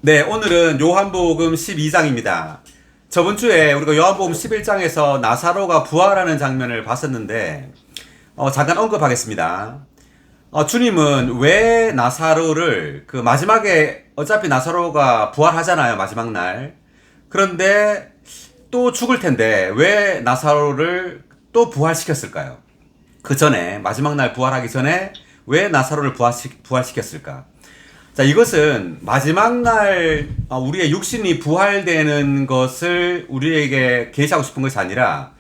네, 오늘은 요한복음 12장입니다. 저번 주에 우리가 요한복음 11장에서 나사로가 부활하는 장면을 봤었는데 잠깐 언급하겠습니다. 주님은 왜 나사로를 마지막에 어차피 나사로가 부활하잖아요, 마지막 날. 그런데 또 죽을 텐데 왜 나사로를 또 부활시켰을까요? 그 전에 마지막 날 부활하기 전에 왜 나사로를 부활시켰을까? 자, 이것은 마지막 날 우리의 육신이 부활되는 것을 우리에게 계시하고 싶은 것이 아니라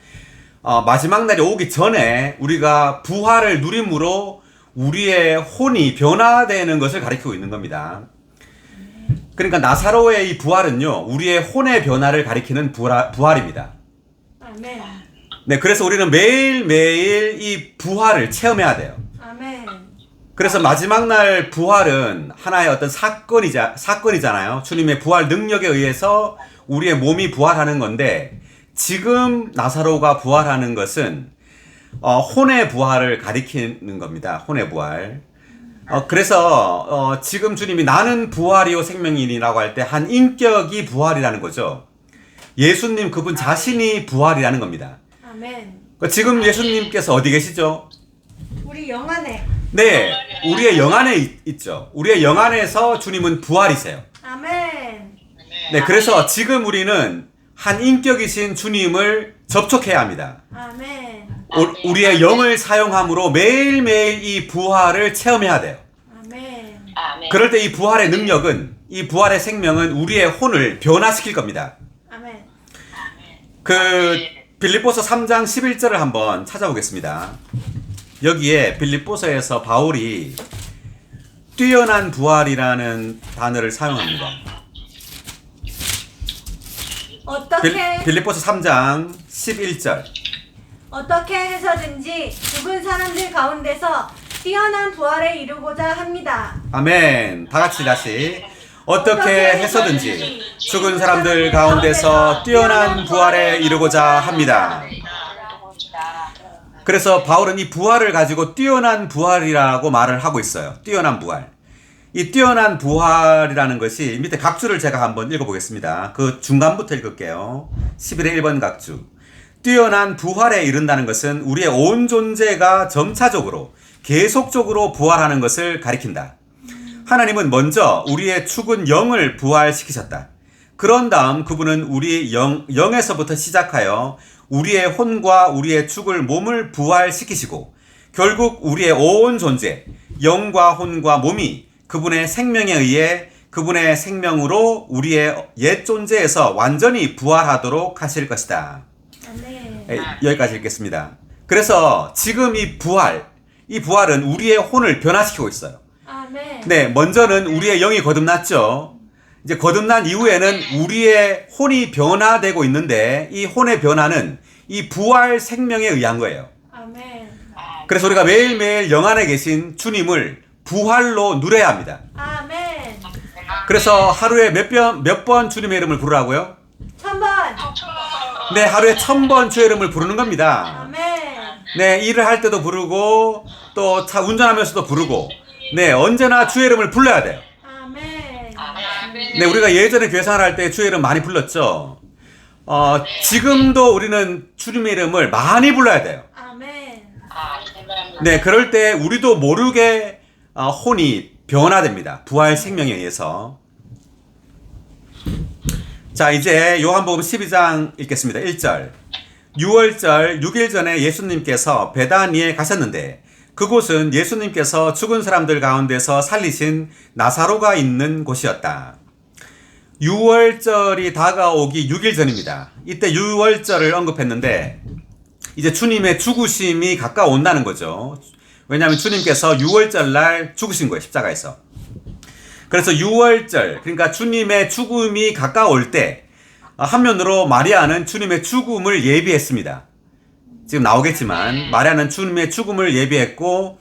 마지막 날이 오기 전에 우리가 부활을 누림으로 우리의 혼이 변화되는 것을 가리키고 있는 겁니다. 그러니까 나사로의 이 부활은요, 우리의 혼의 변화를 가리키는 부활입니다. 아멘. 네, 그래서 우리는 매일매일 이 부활을 체험해야 돼요. 아멘. 그래서 마지막 날 부활은 하나의 어떤 사건이잖아요. 주님의 부활 능력에 의해서 우리의 몸이 부활하는 건데, 지금 나사로가 부활하는 것은 혼의 부활을 가리키는 겁니다. 혼의 부활. 그래서 지금 주님이 나는 부활이요 생명이니라고 할 때 한 인격이 부활이라는 거죠. 예수님 그분 자신이 부활이라는 겁니다. 아멘. 지금 예수님께서 어디 계시죠? 우리 영 안에. 네, 우리의 영 안에 있죠. 우리의 영 안에서 주님은 부활이세요. 아멘. 네, 그래서 지금 우리는 한 인격이신 주님을 접촉해야 합니다. 아멘. 우리의 영을 사용함으로 매일매일 이 부활을 체험해야 돼요. 아멘. 그럴 때 이 부활의 능력은, 이 부활의 생명은 우리의 혼을 변화시킬 겁니다. 아멘. 빌립보서 3장 11절을 한번 찾아보겠습니다. 여기에 빌립보서에서 바울이 뛰어난 부활이라는 단어를 사용합니다. 빌립보서 3장 11절. 어떻게 해서든지 죽은 사람들 가운데서 뛰어난 부활에 이르고자 합니다. 아멘. 다 같이 다시. 어떻게 해서든지 죽은 사람들 가운데서 뛰어난 부활에 이르고자 합니다. 그래서 바울은 이 부활을 가지고 뛰어난 부활이라고 말을 하고 있어요. 뛰어난 부활. 이 뛰어난 부활이라는 것이 밑에 각주를 제가 한번 읽어보겠습니다. 그 중간부터 읽을게요. 11의 1번 각주. 뛰어난 부활에 이른다는 것은 우리의 온 존재가 점차적으로 계속적으로 부활하는 것을 가리킨다. 하나님은 먼저 우리의 죽은 영을 부활시키셨다. 그런 다음 그분은 우리 영에서부터 시작하여 우리의 혼과 우리의 죽을 몸을 부활시키시고 결국 우리의 온 존재, 영과 혼과 몸이 그분의 생명에 의해 그분의 생명으로 우리의 옛 존재에서 완전히 부활하도록 하실 것이다. 아멘. 여기까지 읽겠습니다. 그래서 지금 이 부활은 우리의 혼을 변화시키고 있어요. 아멘. 네, 먼저는 우리의 영이 거듭났죠. 이제 거듭난 이후에는 우리의 혼이 변화되고 있는데 이 혼의 변화는 이 부활 생명에 의한 거예요. 아멘. 그래서 우리가 매일매일 영 안에 계신 주님을 부활로 누려야 합니다. 아멘. 그래서 하루에 몇 번 주님의 이름을 부르라고요? 1000번. 네, 하루에 1000번 주의 이름을 부르는 겁니다. 아멘. 네, 일을 할 때도 부르고 또 차 운전하면서도 부르고, 네, 언제나 주의 이름을 불러야 돼요. 아멘. 네, 우리가 예전에 교회 생활할 때 주의 이름 많이 불렀죠. 지금도 우리는 주님의 이름을 많이 불러야 돼요. 아멘. 네, 그럴 때 우리도 모르게 혼이 변화됩니다. 부활 생명에 의해서. 자, 이제 요한복음 12장 읽겠습니다. 1절. 6월절 6일 전에 예수님께서 베다니에 가셨는데 그곳은 예수님께서 죽은 사람들 가운데서 살리신 나사로가 있는 곳이었다. 6월절이 다가오기 6일 전입니다. 이때 6월절을 언급했는데 이제 주님의 죽으심이 가까워온다는 거죠. 왜냐하면 주님께서 6월절 날 죽으신 거예요. 십자가에서. 그래서 6월절, 그러니까 주님의 죽음이 가까울 때 한면으로 마리아는 주님의 죽음을 예비했습니다. 지금 나오겠지만 마리아는 주님의 죽음을 예비했고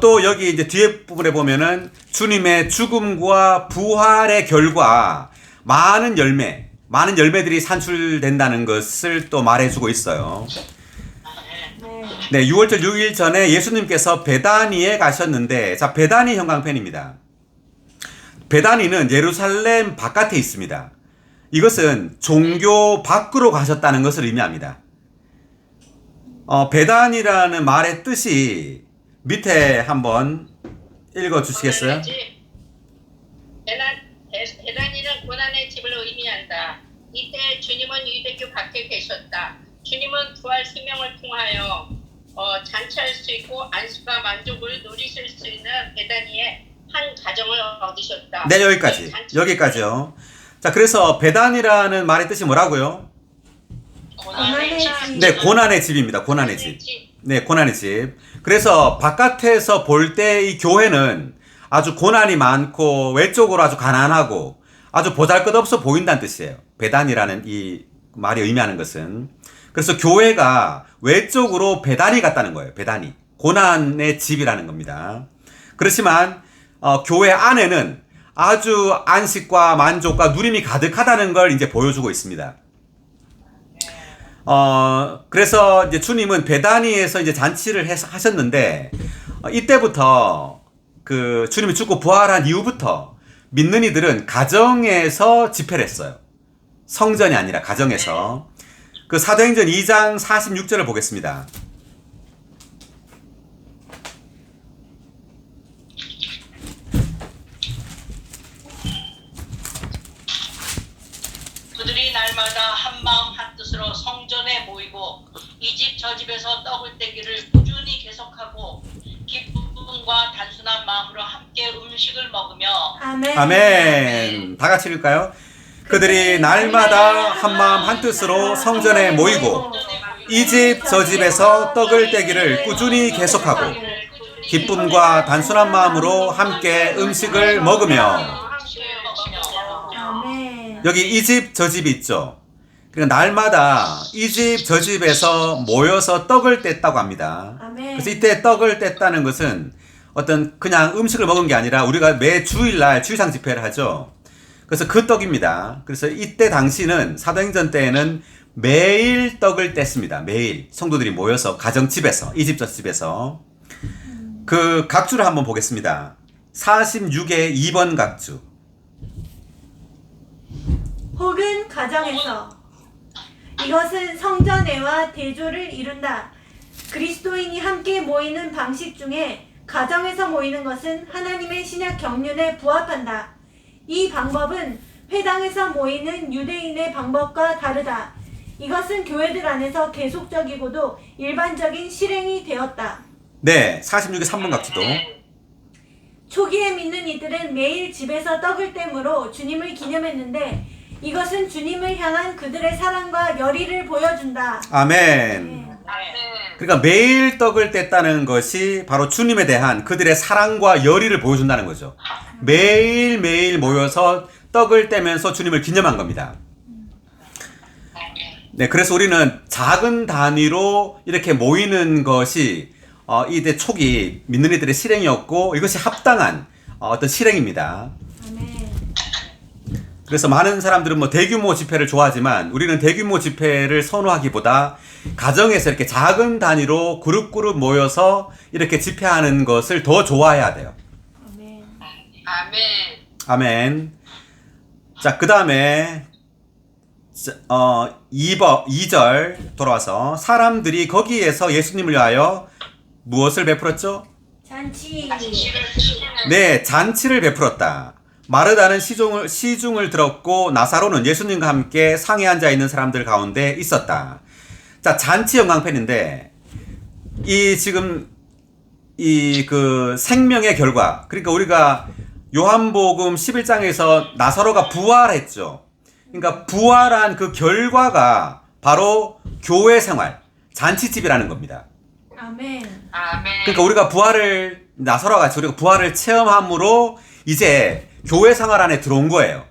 또 여기 이제 뒤에 부분에 보면은 주님의 죽음과 부활의 결과 많은 열매들이 산출된다는 것을 또 말해주고 있어요. 네, 6월절 6일 전에 예수님께서 베다니에 가셨는데, 자, 베다니 형광펜입니다. 베다니는 예루살렘 바깥에 있습니다. 이것은 종교 밖으로 가셨다는 것을 의미합니다. 베단이라는 말의 뜻이 밑에 한번 읽어 주시겠어요? 베단이는 고난의 집을 의미한다. 이때 주님은 유대교 밖에 계셨다. 주님은 부활 생명을 통하여 잔치할 수 있고 안식과 만족을 누리실 수 있는 베다니의 한 가정을 얻으셨다. 네, 여기까지요. 자, 그래서 베단이라는 말의 뜻이 뭐라고요? 고난의 집. 네, 고난의 집입니다. 고난의 집. 네, 고난의 집. 그래서 바깥에서 볼 때 이 교회는 아주 고난이 많고 외적으로 아주 가난하고 아주 보잘것없어 보인다는 뜻이에요. 베단이라는 이 말이 의미하는 것은. 그래서 교회가 외적으로 베단이 같다는 거예요. 베단이. 고난의 집이라는 겁니다. 그렇지만 교회 안에는 아주 안식과 만족과 누림이 가득하다는 걸 이제 보여주고 있습니다. 그래서 이제 주님은 베다니에서 이제 잔치를 하셨는데, 이때부터 그 주님이 죽고 부활한 이후부터 믿는 이들은 가정에서 집회를 했어요. 성전이 아니라 가정에서. 그 사도행전 2장 46절을 보겠습니다. 그들이 날마다 한 마음 한 뜻으로 성전에 모이고 이 집 저 집에서 떡을 떼기를 꾸준히 계속하고 기쁨과 단순한 마음으로 함께 음식을 먹으며 아멘. 아멘. 다 같이 읽을까요? 그들이 날마다 한 마음 한 뜻으로 성전에 모이고 이 집 저 집에서 떡을 떼기를 꾸준히 계속하고 기쁨과 단순한 마음으로 함께 음식을 먹으며. 아멘. 여기 이 집 저 집이 있죠. 그러니까 날마다 이 집 저 집에서 모여서 떡을 뗐다고 합니다. 아멘. 그래서 이때 떡을 뗐다는 것은 어떤 그냥 음식을 먹은 게 아니라 우리가 매 주일날 주일상 집회를 하죠. 그래서 그 떡입니다. 그래서 이때 당시는 사도행전 때에는 매일 떡을 뗐습니다. 매일 성도들이 모여서 가정집에서 이 집 저 집에서. 그 각주를 한번 보겠습니다. 46의 2번 각주. 혹은 가정에서 이것은 성전회와 대조를 이룬다. 그리스도인이 함께 모이는 방식 중에 가정에서 모이는 것은 하나님의 신약 경륜에 부합한다. 이 방법은 회당에서 모이는 유대인의 방법과 다르다. 이것은 교회들 안에서 계속적이고도 일반적인 실행이 되었다. 네, 46의 3번 각주도. 초기에 믿는 이들은 매일 집에서 떡을 떼므로 주님을 기념했는데 이것은 주님을 향한 그들의 사랑과 열의를 보여준다. 아멘. 그러니까 매일 떡을 뗐다는 것이 바로 주님에 대한 그들의 사랑과 열의를 보여준다는 거죠. 매일매일 모여서 떡을 떼면서 주님을 기념한 겁니다. 네, 그래서 우리는 작은 단위로 이렇게 모이는 것이 이때 초기 믿는 이들의 실행이었고 이것이 합당한 어떤 실행입니다. 아멘. 그래서 많은 사람들은 뭐 대규모 집회를 좋아하지만 우리는 대규모 집회를 선호하기보다 가정에서 이렇게 작은 단위로 그룹 모여서 이렇게 집회하는 것을 더 좋아해야 돼요. 아멘. 아멘. 아멘. 자, 그 다음에 2절 돌아와서 사람들이 거기에서 예수님을 위하여 무엇을 베풀었죠? 잔치. 네, 잔치를 베풀었다. 마르다는 시중을 들었고 나사로는 예수님과 함께 상에 앉아 있는 사람들 가운데 있었다. 자, 잔치 영광편인데 지금 그 생명의 결과, 그러니까 우리가 요한복음 11장에서 나사로가 부활했죠. 그러니까 부활한 그 결과가 바로 교회 생활, 잔치집이라는 겁니다. 아멘. 그러니까 우리가 나사로와 같이 우리가 부활을 체험함으로 이제 교회 생활 안에 들어온 거예요.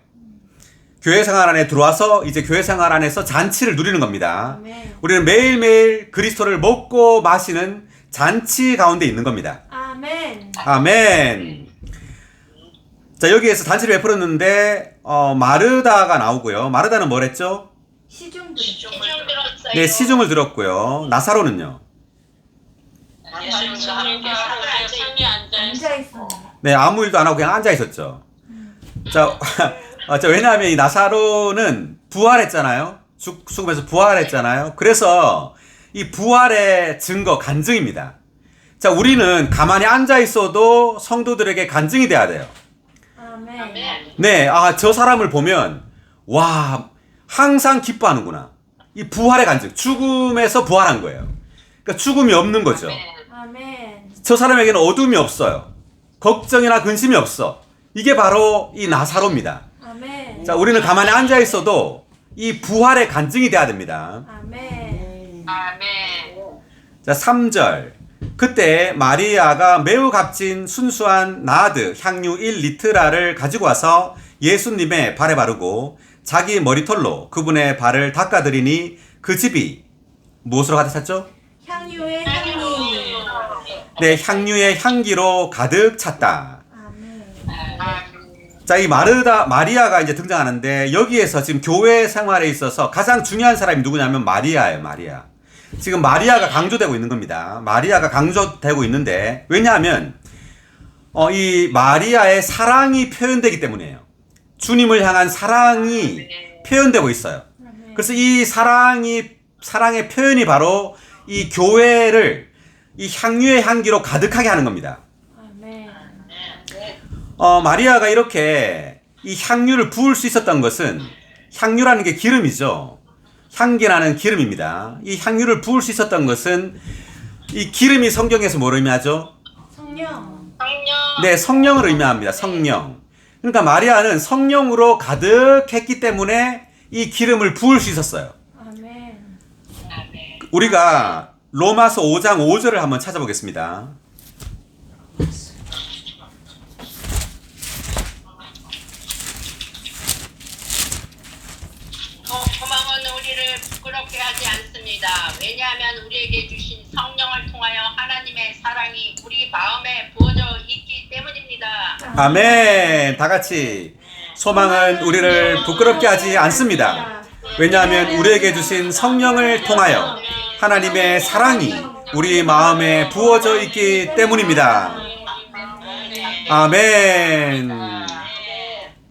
교회 생활 안에 들어와서 이제 교회 생활 안에서 잔치를 누리는 겁니다. 아멘. 우리는 매일매일 그리스도를 먹고 마시는 잔치 가운데 있는 겁니다. 아멘. 아멘. 자, 여기에서 잔치를 베풀었는데 마르다가 나오고요. 마르다는 뭐랬죠? 시중 시중을 들었어요. 들었어요. 네, 시중을 들었고요. 나사로는요? 예수님과 함께 상에 앉아 앉아 있어. 네, 아무 일도 안 하고 그냥 앉아 있었죠. 자, 왜냐하면 이 나사로는 부활했잖아요. 죽음에서 부활했잖아요. 그래서 이 부활의 증거, 간증입니다. 자, 우리는 가만히 앉아 있어도 성도들에게 간증이 돼야 돼요. 아멘. 네, 저 사람을 보면, 와, 항상 기뻐하는구나. 이 부활의 간증, 죽음에서 부활한 거예요. 그러니까 죽음이 없는 거죠. 아멘. 저 사람에게는 어둠이 없어요. 걱정이나 근심이 없어. 이게 바로 이 나사로입니다. 아멘. 자, 우리는 가만히 앉아 있어도 이 부활의 간증이 돼야 됩니다. 아멘. 아멘. 자, 3절. 그때 마리아가 매우 값진 순수한 나드 향유 1리트라를 가지고 와서 예수님의 발에 바르고 자기 머리털로 그분의 발을 닦아드리니 그 집이 무엇으로 가득 찼죠? 향유의 향기. 네, 향유의 향기로 가득 찼다. 아멘. 자, 이 마리아가 이제 등장하는데 여기에서 지금 교회 생활에 있어서 가장 중요한 사람이 누구냐면 마리아예요, 마리아. 지금 마리아가 강조되고 있는 겁니다. 마리아가 강조되고 있는데 왜냐하면 이 마리아의 사랑이 표현되기 때문이에요. 주님을 향한 사랑이 표현되고 있어요. 그래서 이 사랑의 표현이 바로 이 교회를 이 향유의 향기로 가득하게 하는 겁니다. 아멘. 마리아가 이렇게 이 향유를 부을 수 있었던 것은 향유라는 게 기름이죠. 향기라는 기름입니다. 이 향유를 부을 수 있었던 것은 이 기름이 성경에서 뭐를 의미하죠? 성령. 성령. 네, 성령을 의미합니다. 성령. 그러니까 마리아는 성령으로 가득했기 때문에 이 기름을 부을 수 있었어요. 아멘. 우리가 로마서 5장 5절을 한번 찾아보겠습니다. 소망은 우리를 부끄럽게 하지 않습니다. 왜냐하면 우리에게 주신 성령을 통하여 하나님의 사랑이 우리 마음에 부어져 있기 때문입니다. 아멘. 다 같이 소망은 우리를 부끄럽게 하지 않습니다. 왜냐하면 우리에게 주신 성령을 통하여 하나님의 사랑이 우리 마음에 부어져 있기 때문입니다. 아멘.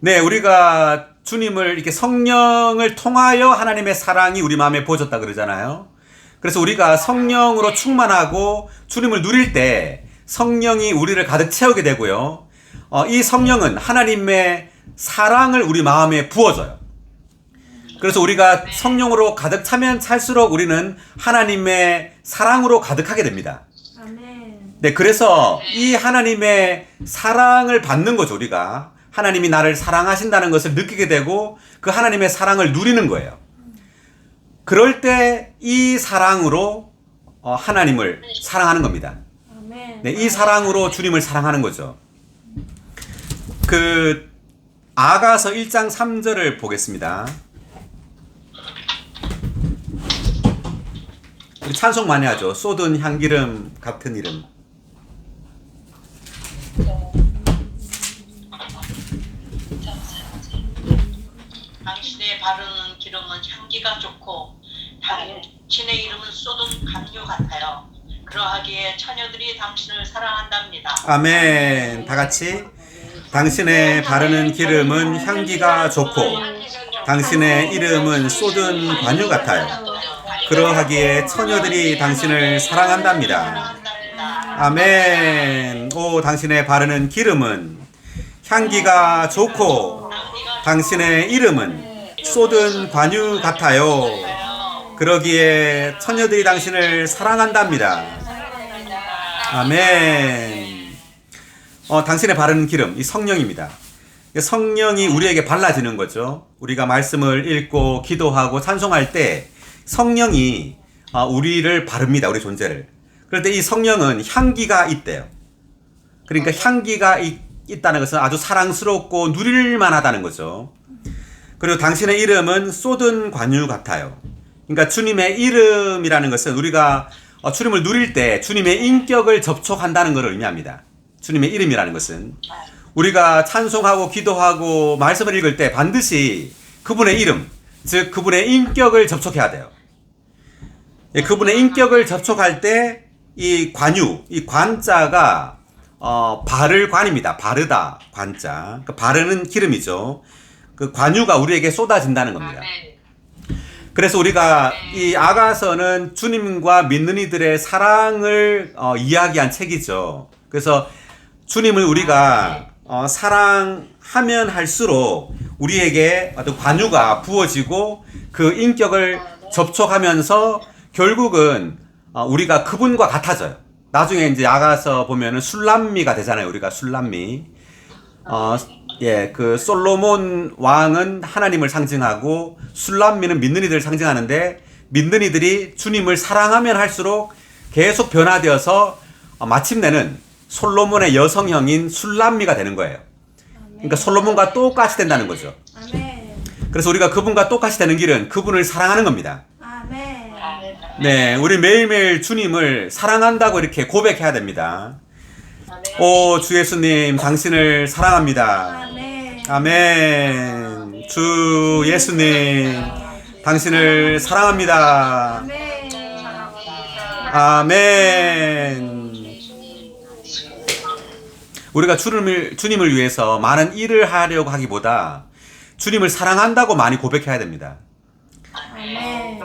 네, 우리가 주님을 이렇게 성령을 통하여 하나님의 사랑이 우리 마음에 부어졌다 그러잖아요. 그래서 우리가 성령으로 충만하고 주님을 누릴 때 성령이 우리를 가득 채우게 되고요. 이 성령은 하나님의 사랑을 우리 마음에 부어줘요. 그래서 우리가 성령으로 가득 차면 찰수록 우리는 하나님의 사랑으로 가득하게 됩니다. 아멘. 네, 그래서 이 하나님의 사랑을 받는 거죠, 우리가. 하나님이 나를 사랑하신다는 것을 느끼게 되고 그 하나님의 사랑을 누리는 거예요. 그럴 때 이 사랑으로 하나님을 사랑하는 겁니다. 아멘. 네, 이 사랑으로 주님을 사랑하는 거죠. 아가서 1장 3절을 보겠습니다. 우리 찬송 많이 하죠. 쏟은 향기름 같은 이름. 당신의 바르는 기름은 향기가 좋고 당신의 이름은 쏟은 강류 같아요. 그러하기에 처녀들이 당신을 사랑한답니다. 아멘. 다 같이. 당신의 바르는 기름은 향기가 좋고 당신의 이름은 쏟은 관유 같아요. 그러하기에 처녀들이 당신을 사랑한답니다. 아멘. 오, 당신의 바르는 기름은 향기가 좋고 당신의 이름은 쏟은 관유 같아요. 그러기에 처녀들이 당신을 사랑한답니다. 아멘. 당신의 바르는 기름, 이 성령입니다. 성령이 우리에게 발라지는 거죠. 우리가 말씀을 읽고 기도하고 찬송할 때 성령이 우리를 바릅니다. 우리 존재를. 그럴 때 이 성령은 향기가 있대요. 그러니까 향기가 있다는 것은 아주 사랑스럽고 누릴만하다는 거죠. 그리고 당신의 이름은 쏟은 관유 같아요. 그러니까 주님의 이름이라는 것은 우리가 주님을 누릴 때 주님의 인격을 접촉한다는 것을 의미합니다. 주님의 이름이라는 것은 우리가 찬송하고 기도하고 말씀을 읽을 때 반드시 그분의 이름, 즉 그분의 인격을 접촉해야 돼요. 그분의 인격을 접촉할 때 이 관유, 이 관자가 바를 관입니다. 바르다 관자. 그 바르는 기름이죠. 그 관유가 우리에게 쏟아진다는 겁니다. 아멘. 그래서 우리가 이 아가서는 주님과 믿는 이들의 사랑을 이야기한 책이죠. 그래서 주님을 우리가 사랑하면 할수록 우리에게 어떤 관유가 부어지고 그 인격을 접촉하면서 결국은 우리가 그분과 같아져요. 나중에 이제 아가서 보면은 술람미가 되잖아요. 우리가 술람미. 그 솔로몬 왕은 하나님을 상징하고 술람미는 믿는 이들을 상징하는데 믿는 이들이 주님을 사랑하면 할수록 계속 변화되어서 마침내는 솔로몬의 여성형인 술람미가 되는 거예요. 그러니까 솔로몬과 똑같이 된다는 거죠. 아멘. 그래서 우리가 그분과 똑같이 되는 길은 그분을 사랑하는 겁니다. 아멘. 네, 우리 매일매일 주님을 사랑한다고 이렇게 고백해야 됩니다. 오, 주 예수님, 당신을 사랑합니다. 아멘. 아멘. 주 예수님, 당신을 사랑합니다. 아멘. 아멘. 우리가 주님을 위해서 많은 일을 하려고 하기보다 주님을 사랑한다고 많이 고백해야 됩니다. 아멘.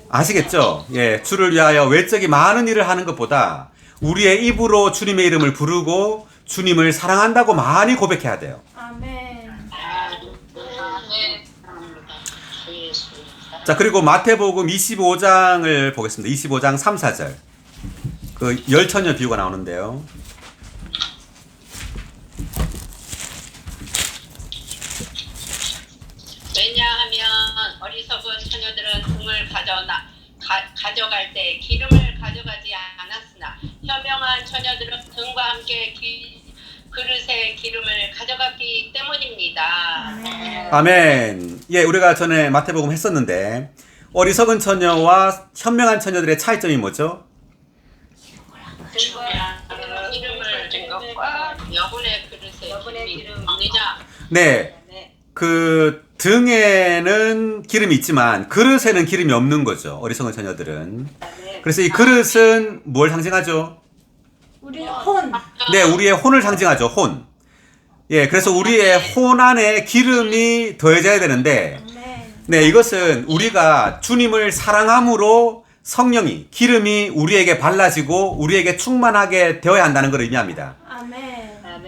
아시겠죠? 예, 주를 위하여 외적인 많은 일을 하는 것보다 우리의 입으로 주님의 이름을 부르고 주님을 사랑한다고 많이 고백해야 돼요. 아멘. 자, 그리고 마태복음 25장을 보겠습니다. 25장 3, 4절. 그 열처녀 비유가 나오는데요. 왜냐하면 어리석은 처녀들은 등을 가져갈 때 기름을 가져가지 않았으나 현명한 처녀들은 등과 함께 그릇에 기름을 가져갔기 때문입니다. 아멘. 예, 우리가 전에 마태복음 했었는데 어리석은 처녀와 현명한 처녀들의 차이점이 뭐죠? 기름을 든 것과 여분의 그릇에 기름이 없느냐? 네. 그 등에는 기름이 있지만 그릇에는 기름이 없는 거죠. 어리석은 처녀들은. 그래서 이 그릇은 뭘 상징하죠? 우리 혼. 네, 우리의 혼을 상징하죠. 혼. 예, 그래서 우리의 혼 안에 기름이 더해져야 되는데, 아멘. 네, 이것은 우리가 주님을 사랑함으로 성령이, 기름이 우리에게 발라지고 우리에게 충만하게 되어야 한다는 걸 의미합니다. 아멘.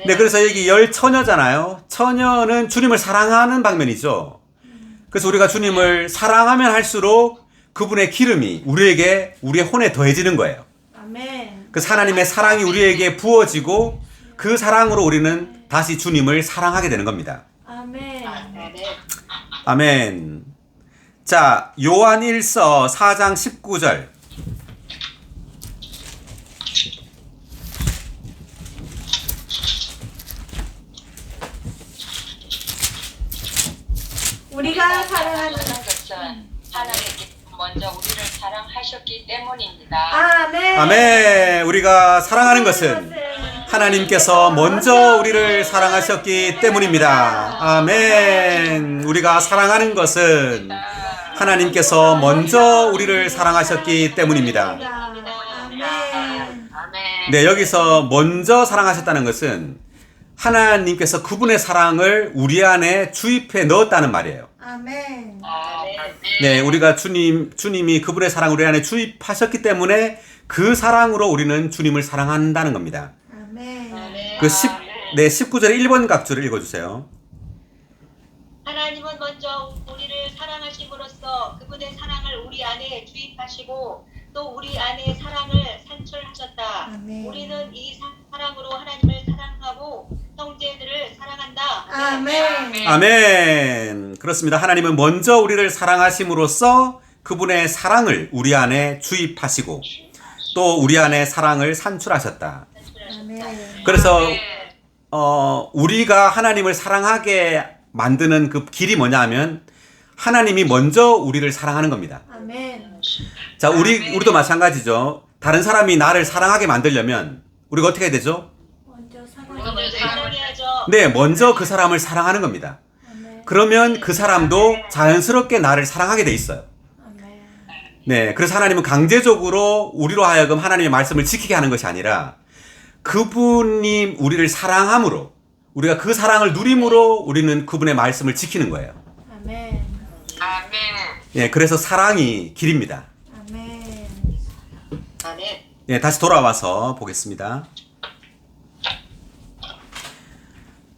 네, 그래서 여기 열 처녀잖아요. 처녀는 주님을 사랑하는 방면이죠. 그래서 우리가 주님을 사랑하면 할수록 그분의 기름이 우리에게, 우리의 혼에 더해지는 거예요. 아멘. 그래서 하나님의 사랑이 우리에게 부어지고 그 사랑으로 우리는 다시 주님을 사랑하게 되는 겁니다. 아멘. 아멘. 자, 요한 1서 4장 19절. 우리가 사랑하는 것은 하나님께서 먼저 우리를 사랑하셨기 때문입니다. 아멘. 아멘. 우리가 사랑하는 것은 하나님께서 먼저 우리를 사랑하셨기 때문입니다. 아멘. 우리가 사랑하는 것은 하나님께서 먼저 우리를 사랑하셨기 때문입니다. 아멘. 아멘. 네, 여기서 먼저 사랑하셨다는 것은 하나님께서 그분의 사랑을 우리 안에 주입해 넣었다는 말이에요. 아멘. 네, 우리가 주님이 그분의 사랑을 우리 안에 주입하셨기 때문에 그 사랑으로 우리는 주님을 사랑한다는 겁니다. 아멘. 그 19절의 1번 각주를 읽어주세요. 하나님은 먼저 우리를 사랑하심으로써 그분의 사랑을 우리 안에 주입하시고 또 우리 안에 사랑을 산출하셨다. 아멘. 우리는 이 사랑으로 하나님을 사랑하고 형제들을 사랑한다. 아멘. 아멘. 그렇습니다. 하나님은 먼저 우리를 사랑하심으로써 그분의 사랑을 우리 안에 주입하시고 또 우리 안에 사랑을 산출하셨다. 아멘. 그래서 우리가 하나님을 사랑하게 만드는 그 길이 뭐냐 하면 하나님이 먼저 우리를 사랑하는 겁니다. 아멘. 자, 우리도 마찬가지죠. 다른 사람이 나를 사랑하게 만들려면 우리가 어떻게 해야 되죠? 먼저 사랑해야죠. 네, 먼저 그 사람을 사랑하는 겁니다. 아멘. 그러면 그 사람도 자연스럽게 나를 사랑하게 돼 있어요. 아멘. 네, 그래서 하나님은 강제적으로 우리로 하여금 하나님의 말씀을 지키게 하는 것이 아니라 그분이 우리를 사랑함으로, 우리가 그 사랑을 누림으로 우리는 그분의 말씀을 지키는 거예요. 아멘. 아멘. 예, 그래서 사랑이 길입니다. 아멘. 아멘. 예, 다시 돌아와서 보겠습니다.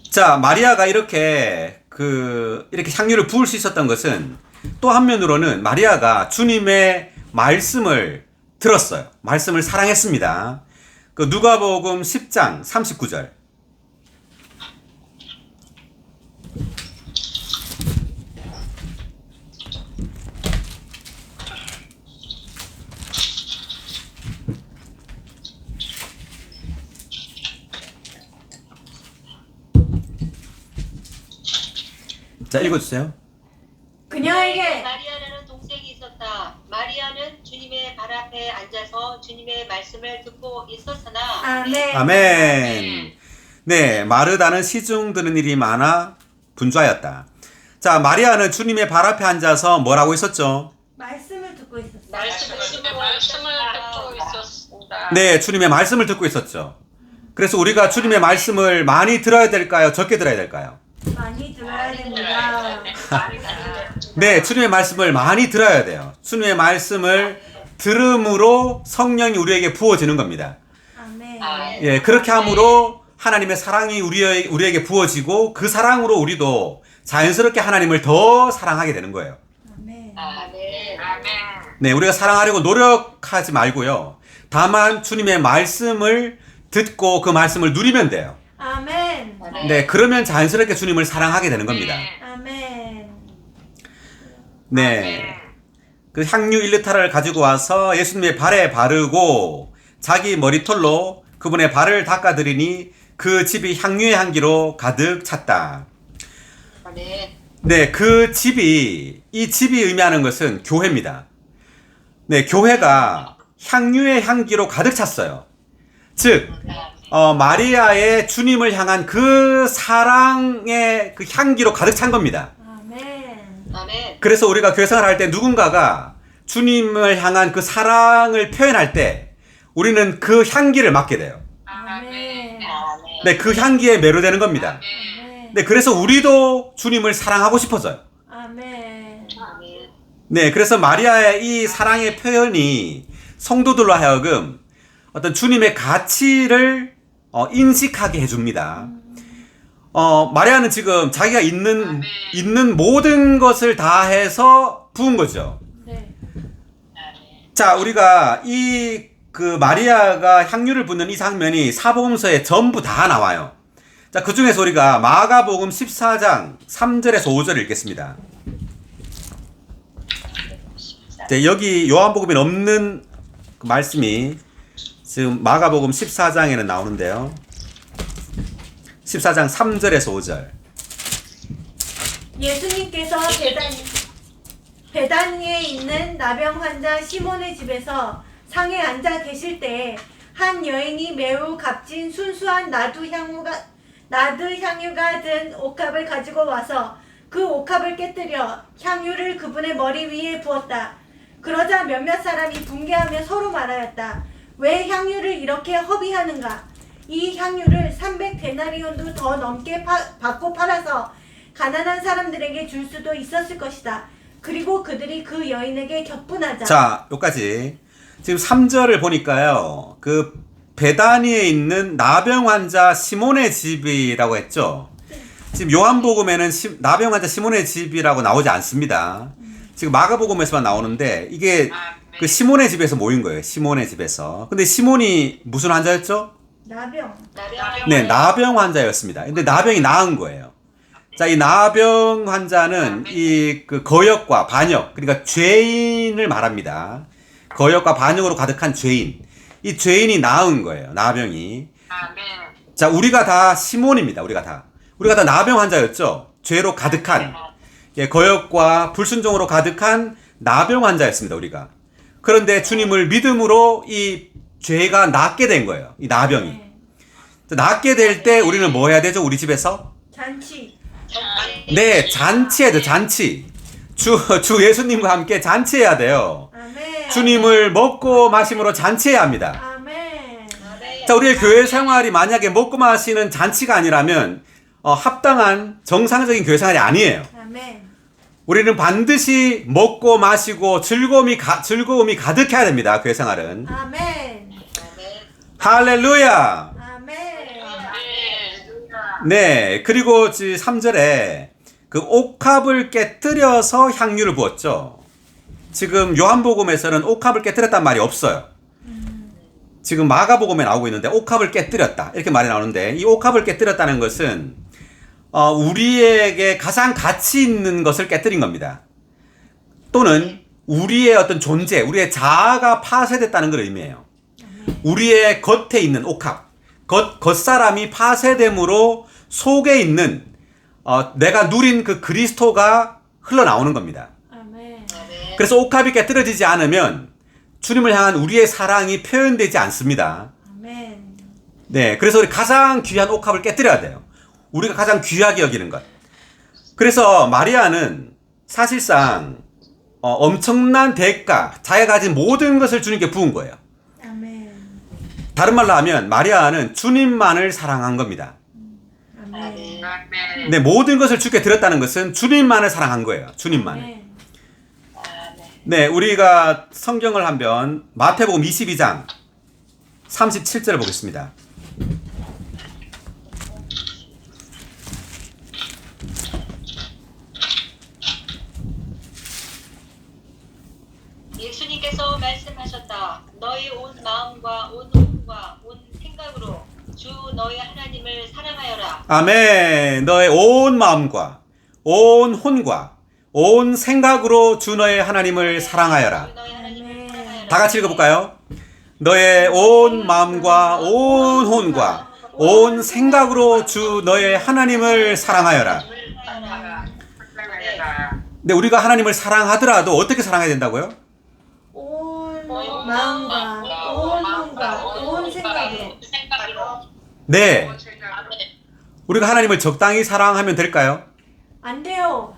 자, 마리아가 이렇게 향유를 부을 수 있었던 것은 또 한면으로는 마리아가 주님의 말씀을 들었어요. 말씀을 사랑했습니다. 그 누가복음 10장 39절. 자, 읽어주세요. 그녀에게 마리아라는 동생이 있었다. 마리아는 주님의 발 앞에 앉아서 주님의 말씀을 듣고 있었으나 아멘. 아멘. 네, 마르다는 시중 드는 일이 많아 분주하였다. 자, 마리아는 주님의 발 앞에 앉아서 뭐라고 있었죠? 말씀을 듣고 있었어요. 말씀을 듣고 있었습니다. 네, 주님의 말씀을 듣고 있었죠. 그래서 우리가 주님의 말씀을 많이 들어야 될까요? 적게 들어야 될까요? 많이 들어야 됩니다. 네, 주님의 말씀을 많이 들어야 돼요. 주님의 말씀을 들음으로 성령이 우리에게 부어지는 겁니다. 아멘. 예, 그렇게 함으로 하나님의 사랑이 우리에게 부어지고 그 사랑으로 우리도 자연스럽게 하나님을 더 사랑하게 되는 거예요. 아멘. 아멘. 아멘. 네, 우리가 사랑하려고 노력하지 말고요. 다만 주님의 말씀을 듣고 그 말씀을 누리면 돼요. 아멘. 네, 그러면 자연스럽게 주님을 사랑하게 되는 겁니다. 아멘. 네. 그 향유 1리터를 가지고 와서 예수님의 발에 바르고 자기 머리털로 그분의 발을 닦아드리니 그 집이 향유의 향기로 가득 찼다. 아멘. 네, 이 집이 의미하는 것은 교회입니다. 네, 교회가 향유의 향기로 가득 찼어요. 즉, 마리아의 주님을 향한 그 사랑의 그 향기로 가득 찬 겁니다. 아멘. 아멘. 그래서 우리가 교회 생활을 할 때 누군가가 주님을 향한 그 사랑을 표현할 때 우리는 그 향기를 맡게 돼요. 아멘. 네, 그 향기에 매료되는 겁니다. 아멘. 네, 그래서 우리도 주님을 사랑하고 싶어져요. 아멘. 아멘. 네, 그래서 마리아의 이 사랑의 표현이 성도들로 하여금 어떤 주님의 가치를 인식하게 해줍니다. 마리아는 지금 자기가 있는 모든 것을 다 해서 부은 거죠. 네. 자, 우리가 그 마리아가 향유를 붓는 이 장면이 사복음서에 전부 다 나와요. 자, 그 중에서 우리가 마가복음 14장 3절에서 5절을 읽겠습니다. 네, 여기 요한복음에 없는 그 말씀이 지금 마가복음 14장에는 나오는데요. 14장 3절에서 5절. 예수님께서 베다니에 있는 나병 환자 시몬의 집에서 상에 앉아 계실 때에 한 여인이 매우 값진 순수한 나두 향유가 든 옥합을 가지고 와서 그 옥합을 깨뜨려 향유를 그분의 머리 위에 부었다. 그러자 몇몇 사람이 분개하며 서로 말하였다. 왜 향유를 이렇게 허비하는가? 이 향유를 300데나리온도 더 넘게 받고 팔아서 가난한 사람들에게 줄 수도 있었을 것이다. 그리고 그들이 그 여인에게 격분하자. 자, 여기까지. 지금 3절을 보니까요. 그 베다니에 있는 나병 환자 시몬의 집이라고 했죠. 지금 요한복음에는 나병 환자 시몬의 집이라고 나오지 않습니다. 지금 마가복음에서만 나오는데 이게 그 시몬의 집에서 모인 거예요. 시몬의 집에서. 근데 시몬이 무슨 환자였죠? 나병. 네, 나병 환자였습니다. 근데 나병이 나은 거예요. 자, 이 나병 환자는 그 거역과 반역, 그러니까 죄인을 말합니다. 거역과 반역으로 가득한 죄인. 이 죄인이 나은 거예요. 나병이. 자, 우리가 다 시몬입니다. 우리가 다 나병 환자였죠. 죄로 가득한, 거역과 불순종으로 가득한 나병 환자였습니다. 우리가. 그런데 주님을 믿음으로 이 죄가 낫게 된 거예요. 이 나병이. 낫게 될 때 우리는 뭐 해야 되죠? 우리 집에서? 잔치. 네, 잔치해야 돼요. 잔치. 주 예수님과 함께 잔치해야 돼요. 아멘. 주님을 먹고 마심으로 잔치해야 합니다. 아멘. 자, 우리의 교회 생활이 만약에 먹고 마시는 잔치가 아니라면 합당한 정상적인 교회 생활이 아니에요. 아멘. 우리는 반드시 먹고 마시고 즐거움이 가득해야 됩니다. 교회 생활은. 아멘. 할렐루야. 아멘. 네, 그리고 3절에 그 옥합을 깨뜨려서 향유를 부었죠. 지금 요한복음에서는 옥합을 깨뜨렸단 말이 없어요. 지금 마가복음에 나오고 있는데 옥합을 깨뜨렸다 이렇게 말이 나오는데, 이 옥합을 깨뜨렸다는 것은 우리에게 가장 가치 있는 것을 깨뜨린 겁니다. 또는 우리의 어떤 존재, 우리의 자아가 파쇄됐다는 걸 의미해요. 우리의 겉에 있는 옥합, 겉사람이 파쇄됨으로 속에 있는 내가 누린 그 그리스도가 흘러나오는 겁니다. 아멘. 그래서 옥합이 깨뜨려지지 않으면 주님을 향한 우리의 사랑이 표현되지 않습니다. 아멘. 네, 그래서 우리 가장 귀한 옥합을 깨뜨려야 돼요. 우리가 가장 귀하게 여기는 것. 그래서 마리아는 사실상 엄청난 대가, 자기가 가진 모든 것을 주님께 부은 거예요. 아멘. 다른 말로 하면 마리아는 주님만을 사랑한 겁니다. 아멘. 네, 모든 것을 주께 드렸다는 것은 주님만을 사랑한 거예요. 주님만을. 아멘. 네, 우리가 성경을 한번 마태복음 22장 37절을 보겠습니다. 예수님께서 말씀하셨다. 너희 온 마음과 온 혼과 온 생각으로 주 너희 하나님을 사랑하여라. 아멘. 너의 온 마음과 온 혼과 온 생각으로 주 너의 하나님을 사랑하여라. 주 너희 하나님을 사랑하여라. 다 같이 읽어볼까요? 너의 온 마음과 온 혼과 온 생각으로 주 너의 하나님을 사랑하여라. 근데 우리가 하나님을 사랑하더라도 어떻게 사랑해야 된다고요? 온 마음과 온 혼과 온 생각으로. 네. 우리가 하나님을 적당히 사랑하면 될까요? 안 돼요.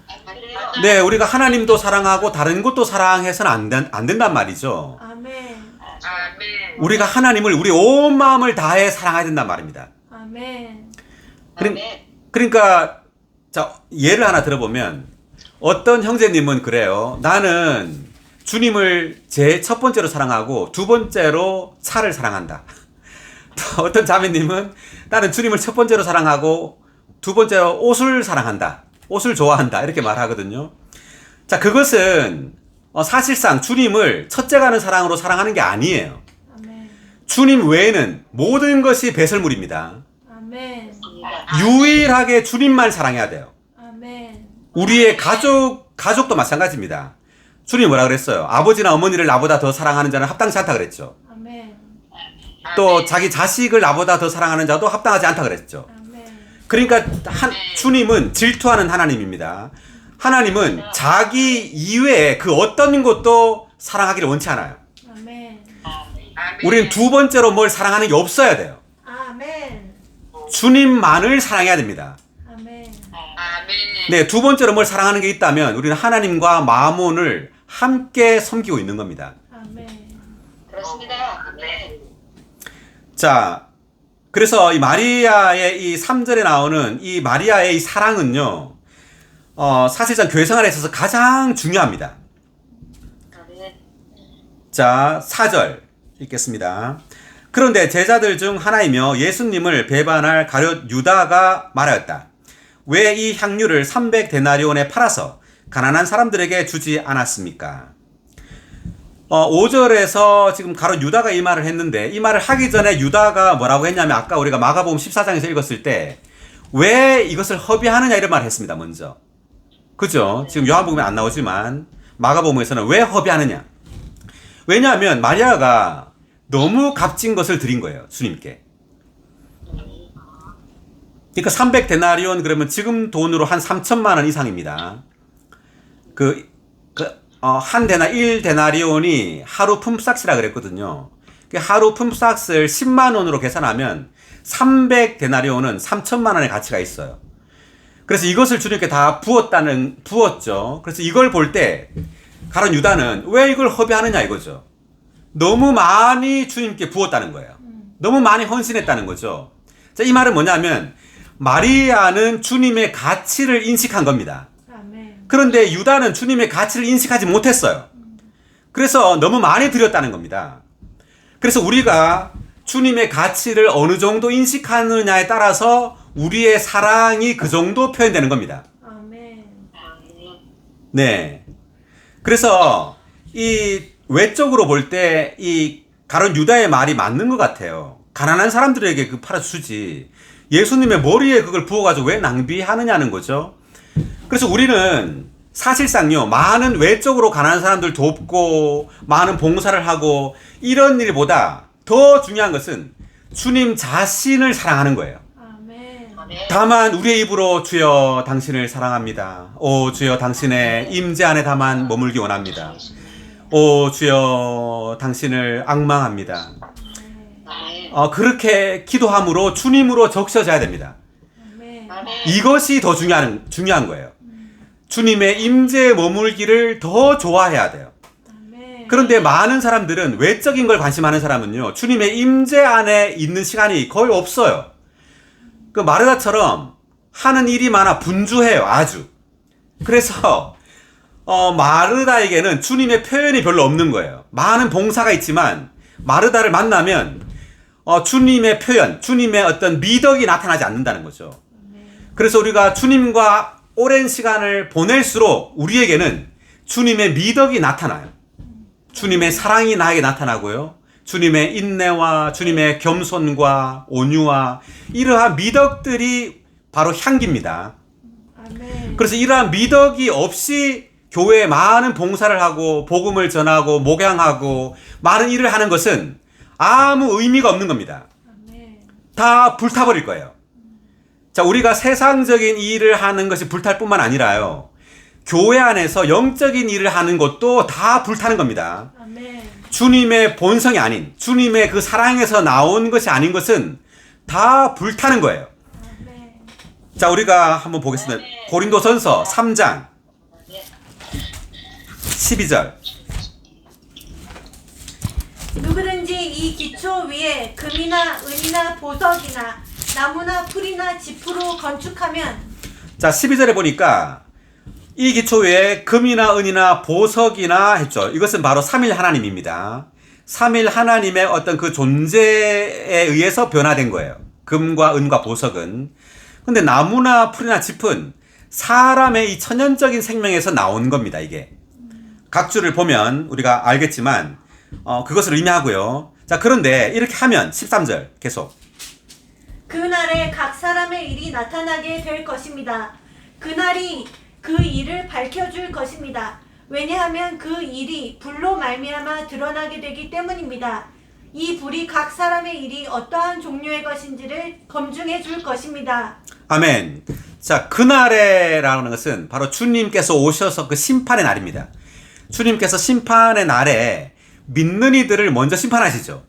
네, 우리가 하나님도 사랑하고 다른 것도 사랑해서는 안 된단 말이죠. 아멘. 우리가 하나님을 우리 온 마음을 다해 사랑해야 된단 말입니다. 아멘. 그러니까 자, 예를 하나 들어보면 어떤 형제님은 그래요. 나는 주님을 제 첫 번째로 사랑하고 두 번째로 차를 사랑한다. 또 어떤 자매님은 나는 주님을 첫 번째로 사랑하고 두 번째로 옷을 사랑한다. 옷을 좋아한다. 이렇게 말하거든요. 자, 그것은 사실상 주님을 첫째 가는 사랑으로 사랑하는 게 아니에요. 아멘. 주님 외에는 모든 것이 배설물입니다. 아멘. 유일하게 주님만 사랑해야 돼요. 아멘. 우리의 가족도 마찬가지입니다. 주님이 뭐라 그랬어요? 아버지나 어머니를 나보다 더 사랑하는 자는 합당치 않다 그랬죠. 아멘. 또 자기 자식을 나보다 더 사랑하는 자도 합당하지 않다 그랬죠. 아멘. 그러니까 주님은 질투하는 하나님입니다. 하나님은 자기 이외에 그 어떤 것도 사랑하기를 원치 않아요. 아멘. 우리는 두 번째로 뭘 사랑하는 게 없어야 돼요. 아멘. 주님만을 사랑해야 됩니다. 아멘. 네, 두 번째로 뭘 사랑하는 게 있다면 우리는 하나님과 마몬을 함께 섬기고 있는 겁니다. 아멘. 그렇습니다. 아멘. 자, 그래서 이 마리아의 이 3절에 나오는 이 마리아의 이 사랑은요, 사실상 교회 생활에 있어서 가장 중요합니다. 아멘. 자, 4절 읽겠습니다. 그런데 제자들 중 하나이며 예수님을 배반할 가룟 유다가 말하였다. 왜 이 향유를 300데나리온에 팔아서 가난한 사람들에게 주지 않았습니까? 5절에서 지금 가룟 유다가 이 말을 했는데, 이 말을 하기 전에 유다가 뭐라고 했냐면 아까 우리가 마가복음 14장에서 읽었을 때 왜 이것을 허비하느냐 이런 말을 했습니다. 먼저. 그죠? 지금 요한복음에 안 나오지만 마가복음에서는 왜 허비하느냐? 왜냐하면 마리아가 너무 값진 것을 드린 거예요. 주님께. 그러니까 300데나리온 그러면 지금 돈으로 한 3천만 원 이상입니다. 한 1데나리온이 하루 품삯이라 그랬거든요. 하루 품삯을 10만 원으로 계산하면 300데나리온은 3천만 원의 가치가 있어요. 그래서 이것을 주님께 다 부었죠. 그래서 이걸 볼 때 가룟 유다는 왜 이걸 허비하느냐 이거죠. 너무 많이 주님께 부었다는 거예요. 너무 많이 헌신했다는 거죠. 자, 이 말은 뭐냐면 마리아는 주님의 가치를 인식한 겁니다. 아멘. 그런데 유다는 주님의 가치를 인식하지 못했어요. 그래서 너무 많이 드렸다는 겁니다. 그래서 우리가 주님의 가치를 어느 정도 인식하느냐에 따라서 우리의 사랑이 그 정도 표현되는 겁니다. 아멘. 네. 그래서 이 외적으로 볼 때 이 가룟 유다의 말이 맞는 것 같아요. 가난한 사람들에게 그 팔아주지. 예수님의 머리에 그걸 부어가지고 왜 낭비하느냐는 거죠. 그래서 우리는 사실상요, 많은 외적으로 가난한 사람들 돕고, 많은 봉사를 하고, 이런 일보다 더 중요한 것은 주님 자신을 사랑하는 거예요. 아멘. 다만 우리의 입으로 주여 당신을 사랑합니다. 오 주여 당신의 임재 안에 다만 머물기 원합니다. 오 주여 당신을 앙망합니다. 그렇게 기도함으로 주님으로 적셔져야 됩니다. 아멘. 이것이 더 중요한 거예요. 주님의 임재에 머물기를 더 좋아해야 돼요. 아멘. 그런데 많은 사람들은 외적인 걸 관심하는 사람은요, 주님의 임재 안에 있는 시간이 거의 없어요. 그 마르다처럼 하는 일이 많아 분주해요, 아주. 그래서 마르다에게는 주님의 표현이 별로 없는 거예요. 많은 봉사가 있지만 마르다를 만나면 주님의 표현, 주님의 어떤 미덕이 나타나지 않는다는 거죠. 그래서 우리가 주님과 오랜 시간을 보낼수록 우리에게는 주님의 미덕이 나타나요. 주님의 사랑이 나에게 나타나고요. 주님의 인내와 주님의 겸손과 온유와 이러한 미덕들이 바로 향기입니다. 아멘. 그래서 이러한 미덕이 없이 교회에 많은 봉사를 하고 복음을 전하고 목양하고 많은 일을 하는 것은 아무 의미가 없는 겁니다. 아멘. 다 불타버릴 거예요. 자, 우리가 세상적인 일을 하는 것이 불탈 뿐만 아니라요, 교회 안에서 영적인 일을 하는 것도 다 불타는 겁니다. 아멘. 주님의 본성이 아닌, 주님의 그 사랑에서 나온 것이 아닌 것은 다 불타는 거예요. 아멘. 자, 우리가 한번 보겠습니다. 고린도전서 3장 12절. 누구든지 이 기초 위에 금이나 은이나 보석이나 나무나 풀이나 지프로 건축하면, 자, 12절에 보니까 이 기초 외에 금이나 은이나 보석이나 했죠. 이것은 바로 삼일 하나님입니다. 삼일 하나님의 어떤 그 존재에 의해서 변화된 거예요. 금과 은과 보석은. 근데 나무나 풀이나 짚은 사람의 이 천연적인 생명에서 나온 겁니다, 이게. 각주를 보면 우리가 알겠지만 그것을 의미하고요. 자, 그런데 이렇게 하면 13절 계속. 그날에 각 사람의 일이 나타나게 될 것입니다. 그날이 그 일을 밝혀줄 것입니다. 왜냐하면 그 일이 불로 말미암아 드러나게 되기 때문입니다. 이 불이 각 사람의 일이 어떠한 종류의 것인지를 검증해 줄 것입니다. 아멘. 자, 그날에라는 것은 바로 주님께서 오셔서 그 심판의 날입니다. 주님께서 심판의 날에 믿는 이들을 먼저 심판하시죠.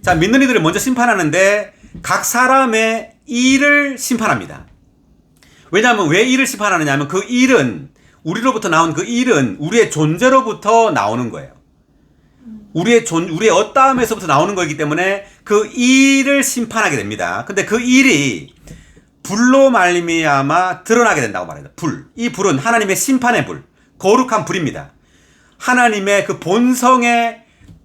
자, 믿는 이들을 먼저 심판하는데 각 사람의 일을 심판합니다. 왜냐하면 왜 일을 심판하느냐면 그 일은, 우리로부터 나온 그 일은 우리의 존재로부터 나오는 거예요. 우리의 어떠함에서부터 나오는 거기 때문에 그 일을 심판하게 됩니다. 근데 그 일이 불로 말미암아 드러나게 된다고 말합니다. 불. 이 불은 하나님의 심판의 불, 거룩한 불입니다. 하나님의 그 본성에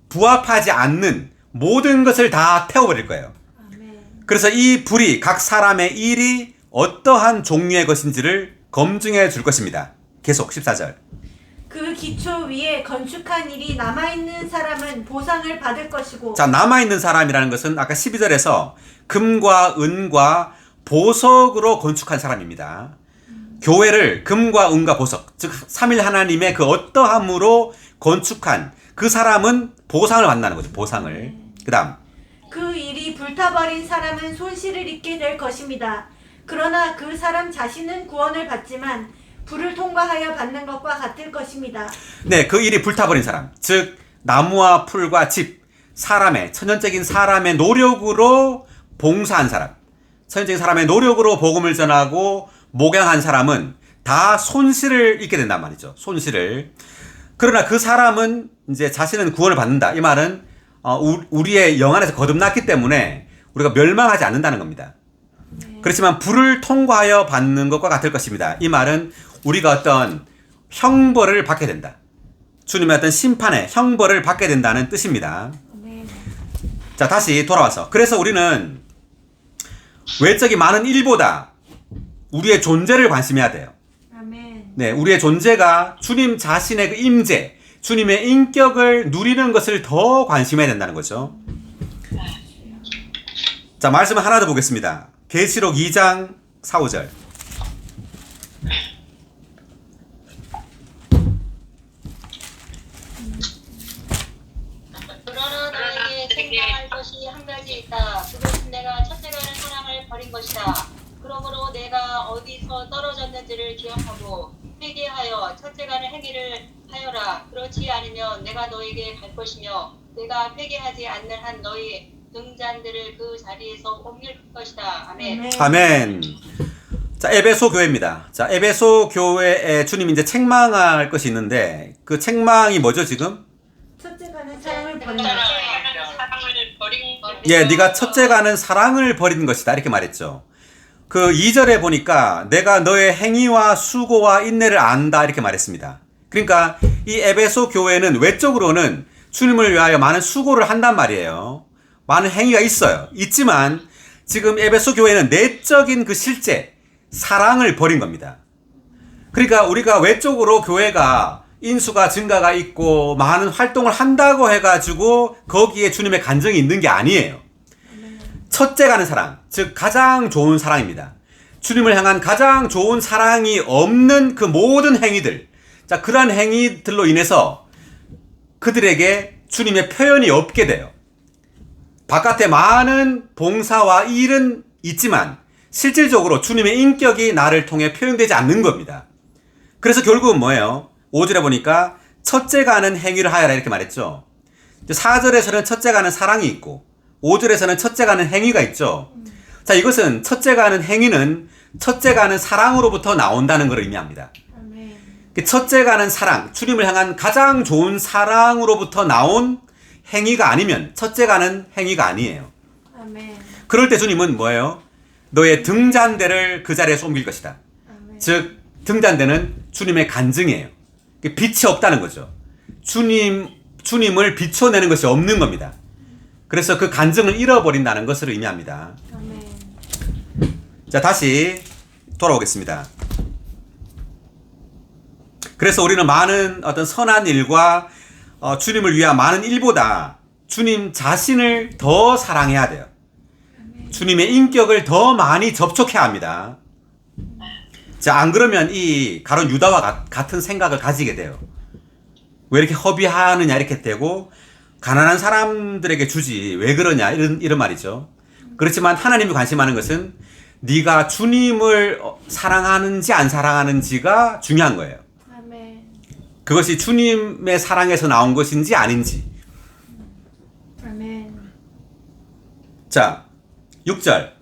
부합하지 않는 모든 것을 다 태워버릴 거예요. 아멘. 그래서 이 불이 각 사람의 일이 어떠한 종류의 것인지를 검증해 줄 것입니다. 계속 14절. 그 기초 위에 건축한 일이 남아있는 사람은 보상을 받을 것이고. 자, 남아있는 사람이라는 것은 아까 12절에서 금과 은과 보석으로 건축한 사람입니다. 교회를 금과 은과 보석, 즉 삼일 하나님의 그 어떠함으로 건축한 그 사람은 보상을 받는다는 거죠. 보상을. 그 다음. 그 일이 불타버린 사람은 손실을 입게 될 것입니다. 그러나 그 사람 자신은 구원을 받지만 불을 통과하여 받는 것과 같을 것입니다. 네, 그 일이 불타버린 사람, 즉 나무와 풀과 집, 사람의 천연적인 사람의 노력으로 봉사한 사람, 천연적인 사람의 노력으로 복음을 전하고 목양한 사람은 다 손실을 입게 된단 말이죠. 손실을. 그러나 그 사람은 이제 자신은 구원을 받는다. 이 말은 우리의 영 안에서 거듭났기 때문에 우리가 멸망하지 않는다는 겁니다. 그렇지만 불을 통과하여 받는 것과 같을 것입니다. 이 말은 우리가 어떤 형벌을 받게 된다. 주님의 어떤 심판의 형벌을 받게 된다는 뜻입니다. 자, 다시 돌아와서. 그래서 우리는 외적이 많은 일보다 우리의 존재를 관심해야 돼요. 아멘. 네, 우리의 존재가 주님 자신의 그 임재, 주님의 인격을 누리는 것을 더 관심해야 된다는 거죠. 자, 말씀 하나 더 보겠습니다. 계시록 2장 4, 5절. 그러나 너에게 책망할 것이 한 가지 있다. 그것은 내가 첫째가는 사랑을 버린 것이다. 그러므로 내가 어디서 떨어졌는지를 기억하고 회개하여 첫째가는 행위를 하여라. 그렇지 않으면 내가 너에게 갈 것이며 내가 회개하지 않는 한 너희 등잔들을 그 자리에서 옮길 것이다. 아멘. 아멘. 자, 에베소 교회입니다. 자, 에베소 교회에 주님이 이제 책망할 것이 있는데 그 책망이 뭐죠, 지금? 첫째가는 사랑을 버린 첫째가는 사랑을 버린 것. 예, 네가 첫째가는 사랑을 버린 것이다. 이렇게 말했죠. 그 2절에 보니까 내가 너의 행위와 수고와 인내를 안다. 이렇게 말했습니다. 그러니까 이 에베소 교회는 외적으로는 주님을 위하여 많은 수고를 한단 말이에요. 많은 행위가 있어요. 있지만 지금 에베소 교회는 내적인 그 실제 사랑을 버린 겁니다. 그러니까 우리가 외적으로 교회가 인수가 증가가 있고 많은 활동을 한다고 해가지고 거기에 주님의 간정이 있는 게 아니에요. 첫째가는 사랑, 즉 가장 좋은 사랑입니다. 주님을 향한 가장 좋은 사랑이 없는 그 모든 행위들, 자, 그러한 행위들로 인해서 그들에게 주님의 표현이 없게 돼요. 바깥에 많은 봉사와 일은 있지만 실질적으로 주님의 인격이 나를 통해 표현되지 않는 겁니다. 그래서 결국은 뭐예요? 5절에 보니까 첫째가 하는 행위를 하여라 이렇게 말했죠. 4절에서는 첫째가 하는 사랑이 있고 5절에서는 첫째가 하는 행위가 있죠. 자, 이것은 첫째가 하는 행위는 첫째가 하는 사랑으로부터 나온다는 걸 의미합니다. 아멘. 첫째가 하는 사랑, 주님을 향한 가장 좋은 사랑으로부터 나온 행위가 아니면 첫째가 하는 행위가 아니에요. 아멘. 그럴 때 주님은 뭐예요? 너의 등잔대를 그 자리에서 옮길 것이다. 아멘. 즉 등잔대는 주님의 간증이에요. 빛이 없다는 거죠. 주님을 비춰내는 것이 없는 겁니다. 그래서 그 간증을 잃어버린다는 것을 의미합니다. 아멘. 자, 다시 돌아오겠습니다. 그래서 우리는 많은 어떤 선한 일과 주님을 위한 많은 일보다 주님 자신을 더 사랑해야 돼요. 주님의 인격을 더 많이 접촉해야 합니다. 자, 안 그러면 이 가룟 유다와 같은 생각을 가지게 돼요. 왜 이렇게 허비하느냐 이렇게 되고 가난한 사람들에게 주지 왜 그러냐 이런 말이죠. 그렇지만 하나님이 관심하는 것은 네가 주님을 사랑하는지 안 사랑하는지가 중요한 거예요. 아멘. 그것이 주님의 사랑에서 나온 것인지 아닌지. 아멘. 자, 6절.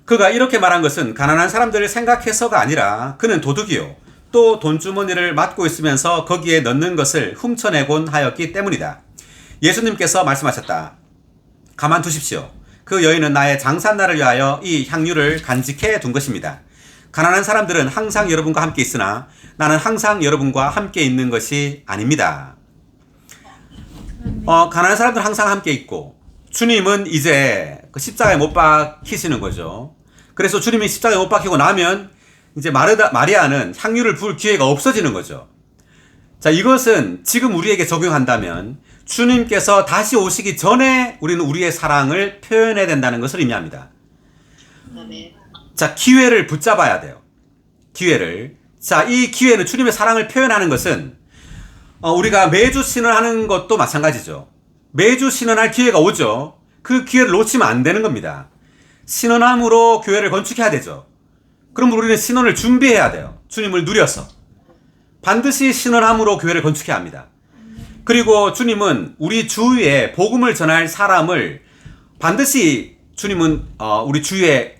그가 이렇게 말한 것은 가난한 사람들을 생각해서가 아니라 그는 도둑이요 또 돈주머니를 맡고 있으면서 거기에 넣는 것을 훔쳐내곤 하였기 때문이다. 예수님께서 말씀하셨다. 가만두십시오. 그 여인은 나의 장산날을 위하여 이 향유를 간직해 둔 것입니다. 가난한 사람들은 항상 여러분과 함께 있으나 나는 항상 여러분과 함께 있는 것이 아닙니다. 가난한 사람들은 항상 함께 있고 주님은 이제 그 십자가에 못 박히시는 거죠. 그래서 주님이 십자가에 못 박히고 나면 이제 마리아는 향유를 부을 기회가 없어지는 거죠. 자, 이것은 지금 우리에게 적용한다면 주님께서 다시 오시기 전에 우리는 우리의 사랑을 표현해야 된다는 것을 의미합니다. 자, 기회를 붙잡아야 돼요. 기회를. 자, 이 기회는 주님의 사랑을 표현하는 것은 우리가 매주 신원하는 것도 마찬가지죠. 매주 신원할 기회가 오죠. 그 기회를 놓치면 안 되는 겁니다. 신원함으로 교회를 건축해야 되죠. 그럼 우리는 신원을 준비해야 돼요. 주님을 누려서. 반드시 신원함으로 교회를 건축해야 합니다. 그리고 주님은 우리 주위에 복음을 전할 사람을 반드시 주님은 우리 주위에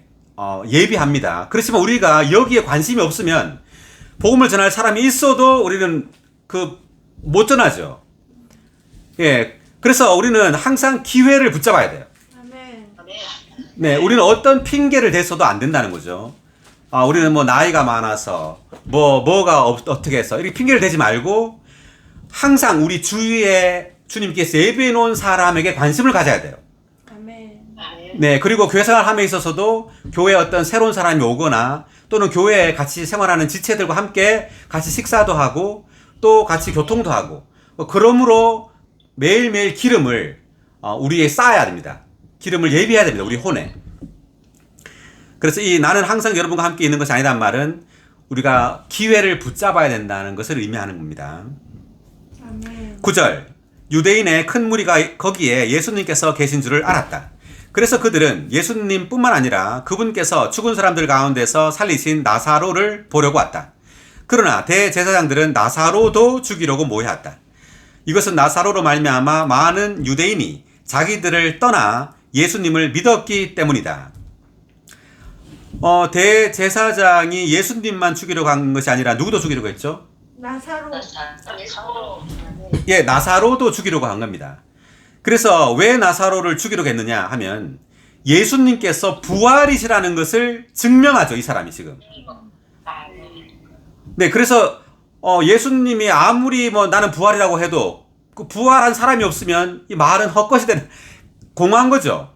예비합니다. 그렇지만 우리가 여기에 관심이 없으면 복음을 전할 사람이 있어도 우리는 못 전하죠. 예, 그래서 우리는 항상 기회를 붙잡아야 돼요. 아멘. 네, 우리는 어떤 핑계를 대서도 안 된다는 거죠. 우리는 뭐 나이가 많아서 뭐가 어떻게 해서 이렇게 핑계를 대지 말고 항상 우리 주위에 주님께서 예비해 놓은 사람에게 관심을 가져야 돼요. 아멘. 네, 그리고 교회 생활함에 있어서도 교회에 어떤 새로운 사람이 오거나 또는 교회에 같이 생활하는 지체들과 함께 같이 식사도 하고 또 같이 교통도 하고 그러므로 매일매일 기름을 우리에 쌓아야 됩니다. 기름을 예비해야 됩니다. 우리 혼에. 그래서 이 나는 항상 여러분과 함께 있는 것이 아니란 말은 우리가 기회를 붙잡아야 된다는 것을 의미하는 겁니다. 아멘. 9절 유대인의 큰 무리가 거기에 예수님께서 계신 줄을 알았다. 그래서 그들은 예수님뿐만 아니라 그분께서 죽은 사람들 가운데서 살리신 나사로를 보려고 왔다. 그러나 대제사장들은 나사로도 죽이려고 모여왔다. 이것은 나사로로 말미암아 많은 유대인이 자기들을 떠나 예수님을 믿었기 때문이다. 대제사장이 예수님만 죽이려고 한 것이 아니라 누구도 죽이려고 했죠? 나사로. 예, 나사로도 죽이려고 한 겁니다. 그래서 왜 나사로를 죽이려고 했느냐 하면 예수님께서 부활이시라는 것을 증명하죠, 이 사람이 지금. 네, 그래서 예수님이 아무리 뭐 나는 부활이라고 해도 그 부활한 사람이 없으면 이 말은 헛것이 되는 공허한 거죠.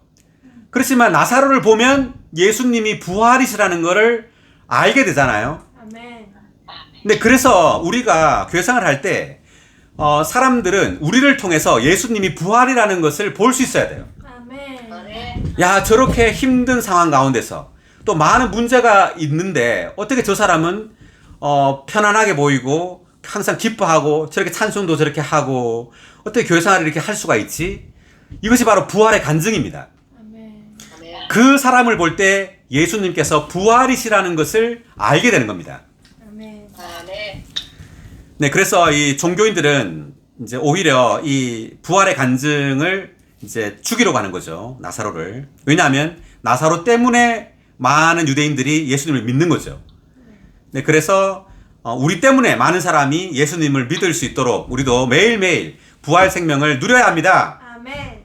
그렇지만 나사로를 보면 예수님이 부활이시라는 것을 알게 되잖아요. 아멘. 네, 그래서 우리가 교회생활을 할 때 사람들은 우리를 통해서 예수님이 부활이라는 것을 볼 수 있어야 돼요. 아멘. 야, 저렇게 힘든 상황 가운데서 또 많은 문제가 있는데 어떻게 저 사람은 편안하게 보이고 항상 기뻐하고 저렇게 찬송도 저렇게 하고 어떻게 교회생활을 이렇게 할 수가 있지? 이것이 바로 부활의 간증입니다. 아멘. 그 사람을 볼 때 예수님께서 부활이시라는 것을 알게 되는 겁니다. 아멘. 네, 그래서 이 종교인들은 이제 오히려 이 부활의 간증을 이제 죽이려고 하는 거죠. 나사로를. 왜냐하면 나사로 때문에 많은 유대인들이 예수님을 믿는 거죠. 네, 그래서 우리 때문에 많은 사람이 예수님을 믿을 수 있도록 우리도 매일매일 부활 생명을 누려야 합니다. 아멘.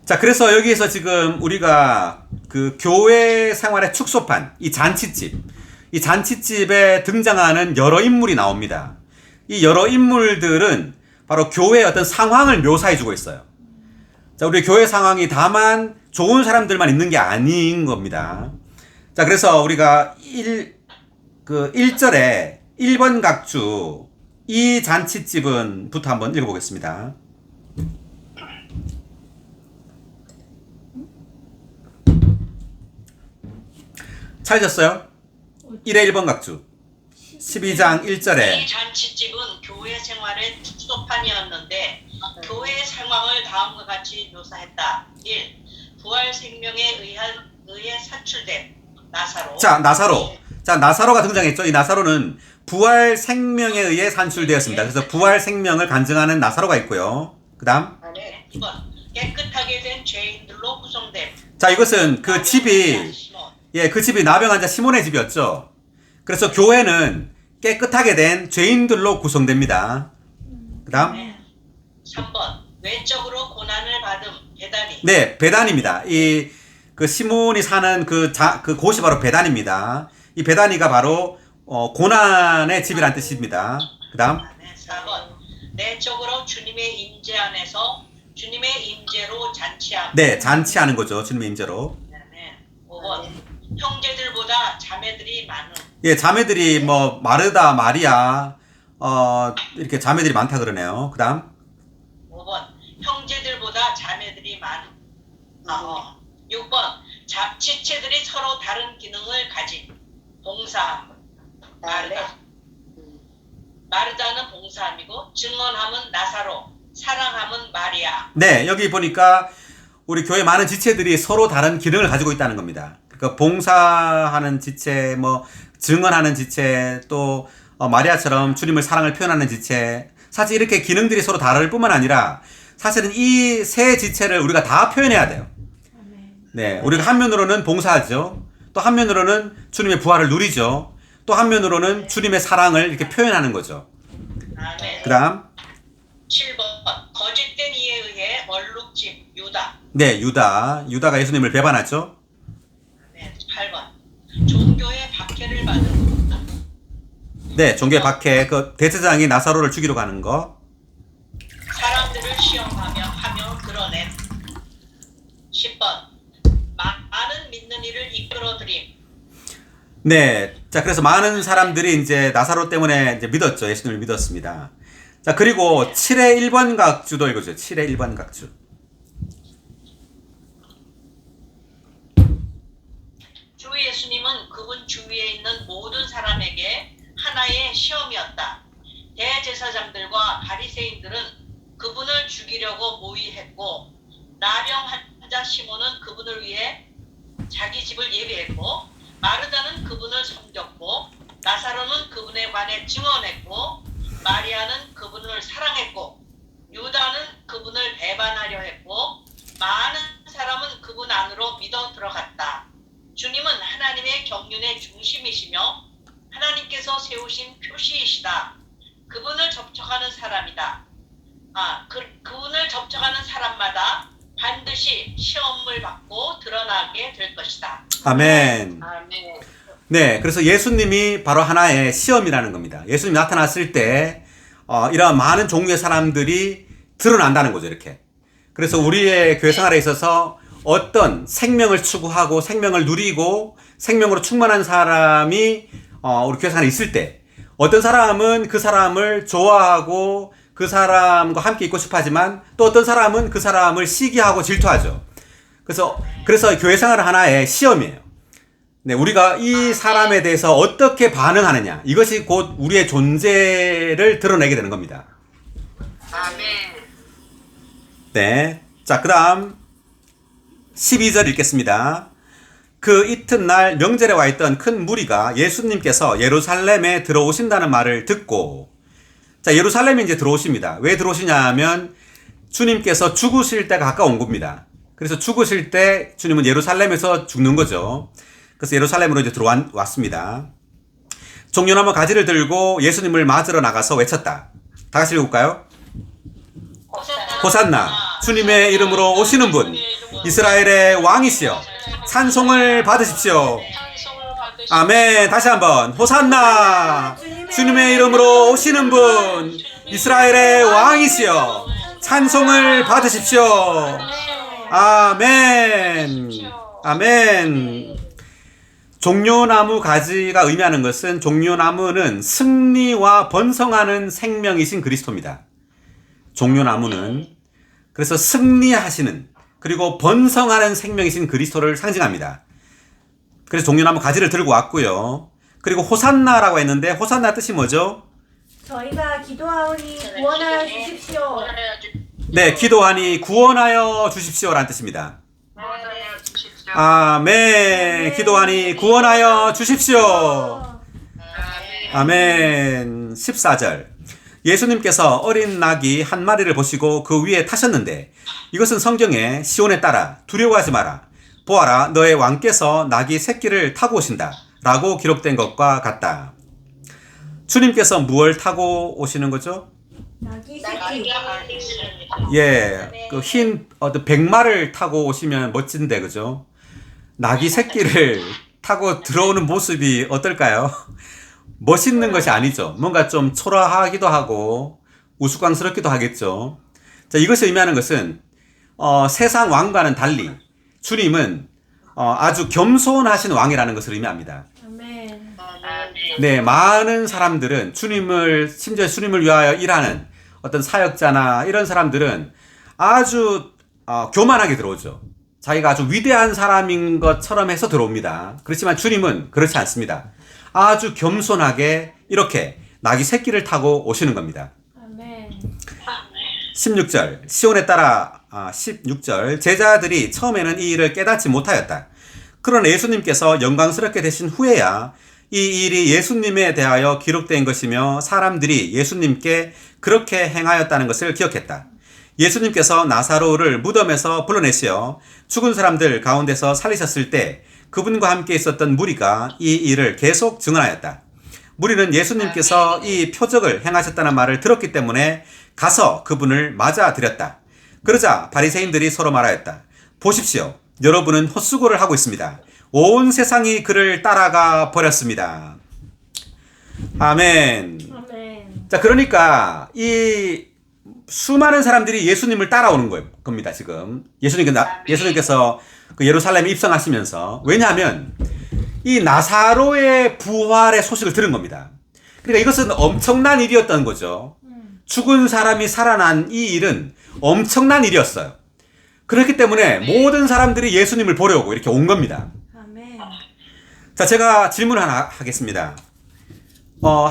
자, 그래서 여기에서 지금 우리가 그 교회 생활의 축소판, 이 잔치집, 이 잔치집에 등장하는 여러 인물이 나옵니다. 이 여러 인물들은 바로 교회의 어떤 상황을 묘사해주고 있어요. 자, 우리 교회 상황이 다만 좋은 사람들만 있는 게 아닌 겁니다. 자, 그래서 우리가 1절에 1번 각주, 이 잔치집은부터 한번 읽어보겠습니다. 찾으셨어요? 1의 1번 각주 12장 1절에 이 잔치집은 교회 생활의 축소판이었는데 교회 상황을 다음과 같이 묘사했다. 1. 부활 생명에 의해 산출된 나사로. 자, 나사로가 등장했죠. 이 나사로는 부활 생명에 의해 산출되었습니다. 그래서 부활 생명을 간증하는 나사로가 있고요. 그 다음 2번. 깨끗하게 된 죄인들로 구성됨. 자, 이것은 그 집이 그 집이 나병 환자 시몬의 집이었죠. 그래서 교회는 깨끗하게 된 죄인들로 구성됩니다. 그 다음 3번. 외적으로 고난을 받은 베다니. 네, 베단입니다. 그 시몬이 사는 그 곳이 바로 베단입니다. 이 베다니가 바로 고난의 집이란 뜻입니다. 그 다음 4번. 내적으로 주님의 임재 안에서 주님의 임재로 잔치함. 네, 잔치하는 거죠. 주님의 임재로. 5번. 형제들보다 자매들이 많은. 예, 자매들이 뭐 마르다, 마리아 이렇게 자매들이 많다 그러네요. 그 다음 5번. 형제들보다 자매들이 많은. 6번. 지체들이 서로 다른 기능을 가진. 봉사함. 마르다. 마르다는 봉사함이고 증언함은 나사로, 사랑함은 마리아. 네, 여기 보니까 우리 교회 많은 지체들이 서로 다른 기능을 가지고 있다는 겁니다. 그러니까 봉사하는 지체, 뭐 증언하는 지체, 또 마리아처럼 주님을 사랑을 표현하는 지체. 사실 이렇게 기능들이 서로 다를 뿐만 아니라 사실은 이 세 지체를 우리가 다 표현해야 돼요. 네, 우리가 한면으로는 봉사하죠. 또 한면으로는 주님의 부활을 누리죠. 또 한면으로는 주님의 사랑을 이렇게 표현하는 거죠. 그 다음 7번 거짓된 이에 의해 얼룩짐 유다. 네, 유다가 예수님을 배반하죠. 네, 8번 종교의 박해를 받은 것. 네, 종교의 박해, 그 대제사장이 나사로를 죽이러 가는 거. 사람들을 시험하며 드러낸. 10번 많은 믿는 이를 이끌어들임. 네, 자 그래서 많은 사람들이 이제 나사로 때문에 이제 믿었죠. 예수님을 믿었습니다. 자 그리고 7의 1번 각주도 읽어줘요. 7의 1번 각주. 주 예수님은 그분 주위에 있는 모든 사람에게 하나의 시험이었다. 대제사장들과 바리새인들은 그분을 죽이려고 모의했고 나병 환자 시몬은 그분을 위해 자기 집을 예비했고 마르다는 그분을 섬겼고 나사로는 그분에 관해 증언했고 마리아는 그분을 사랑했고 유다는 그분을 배반하려 했고 많은 사람은 그분 안으로 믿어 들어갔다. 주님은 하나님의 경륜의 중심이시며 하나님께서 세우신 표시이시다. 그분을 접촉하는 사람이다. 그분을 접촉하는 사람마다 반드시 시험을 받고 드러나게 될 것이다. 아멘. 아멘. 네, 그래서 예수님이 바로 하나의 시험이라는 겁니다. 예수님이 나타났을 때 이런 많은 종류의 사람들이 드러난다는 거죠, 이렇게. 그래서 우리의 교회 생활에 있어서 어떤 생명을 추구하고 생명을 누리고 생명으로 충만한 사람이 우리 교회 생활에 있을 때 어떤 사람은 그 사람을 좋아하고 그 사람과 함께 있고 싶어 하지만 또 어떤 사람은 그 사람을 시기하고 질투하죠. 그래서 교회 생활은 하나의 시험이에요. 네, 우리가 이 사람에 대해서 어떻게 반응하느냐. 이것이 곧 우리의 존재를 드러내게 되는 겁니다. 아멘. 네. 자, 그 다음 12절 읽겠습니다. 그 이튿날 명절에 와 있던 큰 무리가 예수님께서 예루살렘에 들어오신다는 말을 듣고, 자, 예루살렘에 이제 들어오십니다. 왜 들어오시냐 하면 주님께서 죽으실 때가 가까운 겁니다. 그래서 죽으실 때 주님은 예루살렘에서 죽는 거죠. 그래서 예루살렘으로 이제 들어왔습니다. 종려나무 가지를 들고 예수님을 맞으러 나가서 외쳤다. 다 같이 읽을까요? 호산나, 주님의 이름으로 오시는 분, 이스라엘의 왕이시여, 찬송을 받으십시오. 아멘. 다시 한번 호산나, 주님의 이름으로 오시는 분, 이스라엘의 왕이시여, 찬송을 받으십시오. 아멘. 아멘. 종려나무 가지가 의미하는 것은 종려나무는 승리와 번성하는 생명이신 그리스도입니다. 종려나무는 그래서 승리하시는 그리고 번성하는 생명이신 그리스도를 상징합니다. 그래서 종려나무 가지를 들고 왔고요. 그리고 호산나라고 했는데 호산나 뜻이 뭐죠? 저희가 기도하오니 구원하여 주십시오. 네, 기도하니 구원하여 주십시오라는 뜻입니다. 구원하여 주십시오. 아멘. 기도하니 구원하여 주십시오. 아멘. 14절. 예수님께서 어린 낙이 한 마리를 보시고 그 위에 타셨는데 이것은 성경에 시온에 따라 두려워하지 마라. 보아라 너의 왕께서 낙이 새끼를 타고 오신다. 라고 기록된 것과 같다. 주님께서 무엇을 타고 오시는 거죠? 낙이 새끼. 예, 그 흰 백마를 타고 오시면 멋진데 그죠? 낙이 새끼를 타고 들어오는 모습이 어떨까요? 멋있는 것이 아니죠. 뭔가 좀 초라하기도 하고 우스꽝스럽기도 하겠죠. 자, 이것이 의미하는 것은 세상 왕과는 달리 주님은 아주 겸손하신 왕이라는 것을 의미합니다. 아멘. 네, 많은 사람들은 심지어 주님을 위하여 일하는 어떤 사역자나 이런 사람들은 아주 교만하게 들어오죠. 자기가 아주 위대한 사람인 것처럼 해서 들어옵니다. 그렇지만 주님은 그렇지 않습니다. 아주 겸손하게 이렇게 낙이 새끼를 타고 오시는 겁니다. 아멘. 16절 시온에 따라 16절 제자들이 처음에는 이 일을 깨닫지 못하였다. 그러나 예수님께서 영광스럽게 되신 후에야 이 일이 예수님에 대하여 기록된 것이며 사람들이 예수님께 그렇게 행하였다는 것을 기억했다. 예수님께서 나사로를 무덤에서 불러내시어 죽은 사람들 가운데서 살리셨을 때 그분과 함께 있었던 무리가 이 일을 계속 증언하였다. 무리는 예수님께서 이 표적을 행하셨다는 말을 들었기 때문에 가서 그분을 맞아들였다. 그러자 바리새인들이 서로 말하였다. 보십시오. 여러분은 헛수고를 하고 있습니다. 온 세상이 그를 따라가 버렸습니다. 아멘. 아멘. 자, 그러니까 이 수많은 사람들이 예수님을 따라오는 겁니다. 지금 예수님께서 그 예루살렘에 입성하시면서, 왜냐하면 이 나사로의 부활의 소식을 들은 겁니다. 그러니까 이것은 엄청난 일이었던 거죠. 죽은 사람이 살아난 이 일은 엄청난 일이었어요. 그렇기 때문에 모든 사람들이 예수님을 보려고 이렇게 온 겁니다. 아멘. 자, 제가 질문 하나 하겠습니다.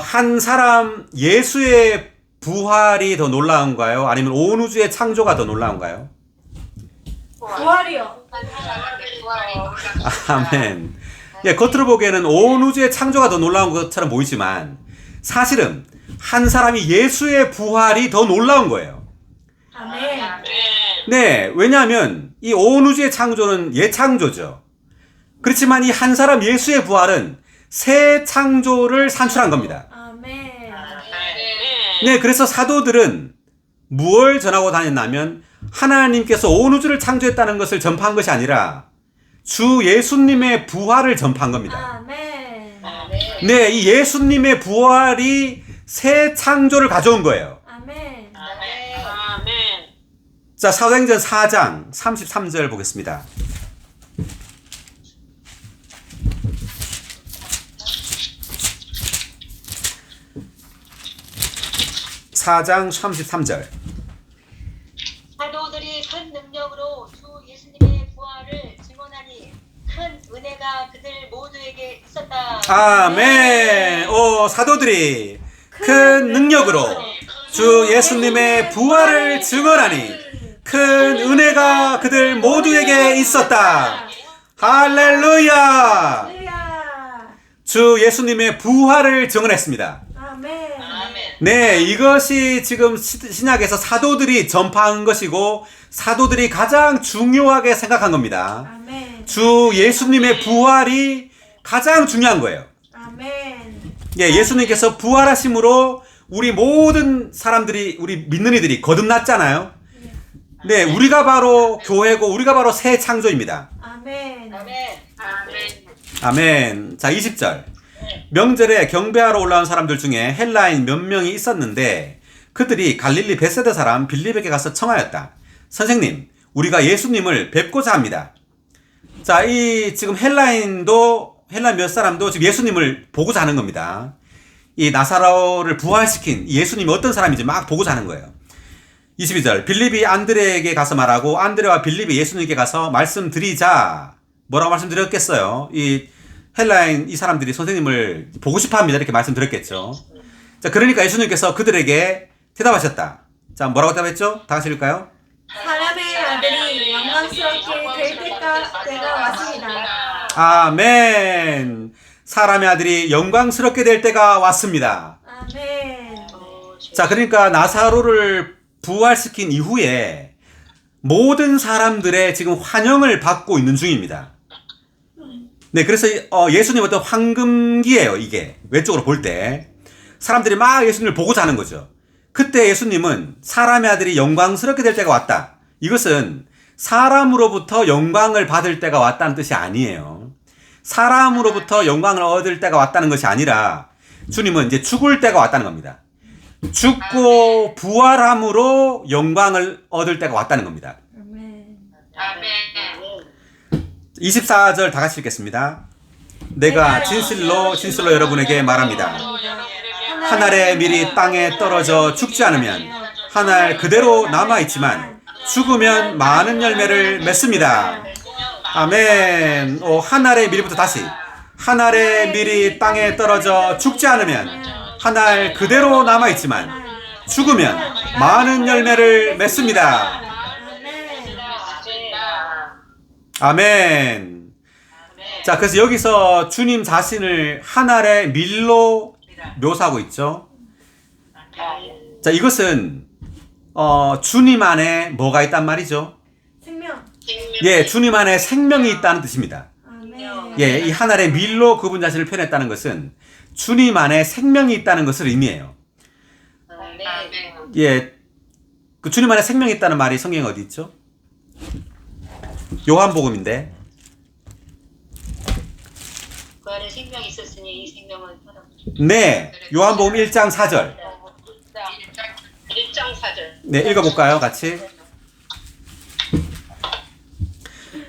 한 사람 예수의 부활이 더 놀라운가요? 아니면 온 우주의 창조가 더 놀라운가요? 부활이요. 아멘. 예, 겉으로 보기에는 온 우주의 창조가 더 놀라운 것처럼 보이지만 사실은 한 사람이 예수의 부활이 더 놀라운 거예요. 아멘. 네, 왜냐하면 이 온 우주의 창조는 예창조죠. 그렇지만 이 한 사람 예수의 부활은 새 창조를 산출한 겁니다. 아멘. 네, 그래서 사도들은 무엇을 전하고 다녔냐면 하나님께서 온 우주를 창조했다는 것을 전파한 것이 아니라 주 예수님의 부활을 전파한 겁니다. 아멘. 네, 이 예수님의 부활이 새 창조를 가져온 거예요. 아멘. 자, 사도행전 4장 33절 보겠습니다. (4장) 33절. 사도들이 큰 능력으로 주 예수님의 부활을 증언하니 큰 은혜가 그들 모두에게 있었다. 아멘. 오, 사도들이 큰 능력으로 주 예수님의 부활을 증언하니 큰 은혜가 그들 모두에게 있었다. 할렐루야. 할렐루야. 주 예수님의 부활을 증언했습니다. 아멘. 네, 이것이 지금 신약에서 사도들이 전파한 것이고 사도들이 가장 중요하게 생각한 겁니다. 아멘. 주 예수님의 부활이 가장 중요한 거예요. 아멘. 예, 예수님께서 부활하심으로 우리 모든 사람들이, 우리 믿는 이들이 거듭났잖아요. 네, 우리가 바로 교회고 우리가 바로 새 창조입니다. 아멘. 아멘. 자, 20절. 명절에 경배하러 올라온 사람들 중에 헬라인 몇 명이 있었는데 그들이 갈릴리 베세다 사람 빌립에게 가서 청하였다. 선생님, 우리가 예수님을 뵙고자 합니다. 자, 이 지금 헬라인 몇 사람도 지금 예수님을 보고자 하는 겁니다. 이 나사로를 부활시킨 예수님이 어떤 사람인지 막 보고자 하는 거예요. 22절. 빌립이 안드레에게 가서 말하고 안드레와 빌립이 예수님께 가서 말씀드리자. 뭐라고 말씀드렸겠어요? 이 헬라인 이 사람들이 선생님을 보고 싶어 합니다. 이렇게 말씀드렸겠죠. 자, 그러니까 예수님께서 그들에게 대답하셨다. 자, 뭐라고 대답했죠? 다 같이 읽을까요? 사람의 아들이 영광스럽게 될 때가 왔습니다. 아멘. 사람의 아들이 영광스럽게 될 때가 왔습니다. 아멘. 자, 그러니까 나사로를 부활시킨 이후에 모든 사람들의 지금 환영을 받고 있는 중입니다. 네, 그래서 예수님 어떤 황금기예요, 이게. 외적으로 볼 때. 사람들이 막 예수님을 보고자 하는 거죠. 그때 예수님은 사람의 아들이 영광스럽게 될 때가 왔다. 이것은 사람으로부터 영광을 받을 때가 왔다는 뜻이 아니에요. 사람으로부터 영광을 얻을 때가 왔다는 것이 아니라 주님은 이제 죽을 때가 왔다는 겁니다. 죽고 부활함으로 영광을 얻을 때가 왔다는 겁니다. 아멘. 24절 다 같이 읽겠습니다. 내가 진실로 여러분에게 말합니다. 한 알의 밀이 땅에 떨어져 죽지 않으면 한 알 그대로 남아있지만 죽으면 많은 열매를 맺습니다. 아멘. 한 알의 밀부터 다시. 한 알의 밀이 땅에 떨어져 죽지 않으면 한 알 그대로 남아있지만 죽으면 많은 열매를 맺습니다. 아멘. 자, 그래서 여기서 주님 자신을 한 알의 밀로 묘사하고 있죠. 자, 이것은 주님 안에 뭐가 있단 말이죠? 생명. 예, 주님 안에 생명이 있다는 뜻입니다. 아멘. 예, 이 한 알의 밀로 그분 자신을 표현했다는 것은 주님 안에 생명이 있다는 것을 의미해요. 아멘. 예, 그 주님 안에 생명이 있다는 말이 성경에 어디 있죠? 요한복음인데. 그 안에 생명이 있었으니 이 생명은 사람. 네, 요한복음 1장 4절. 1장 4절. 네, 읽어볼까요? 같이.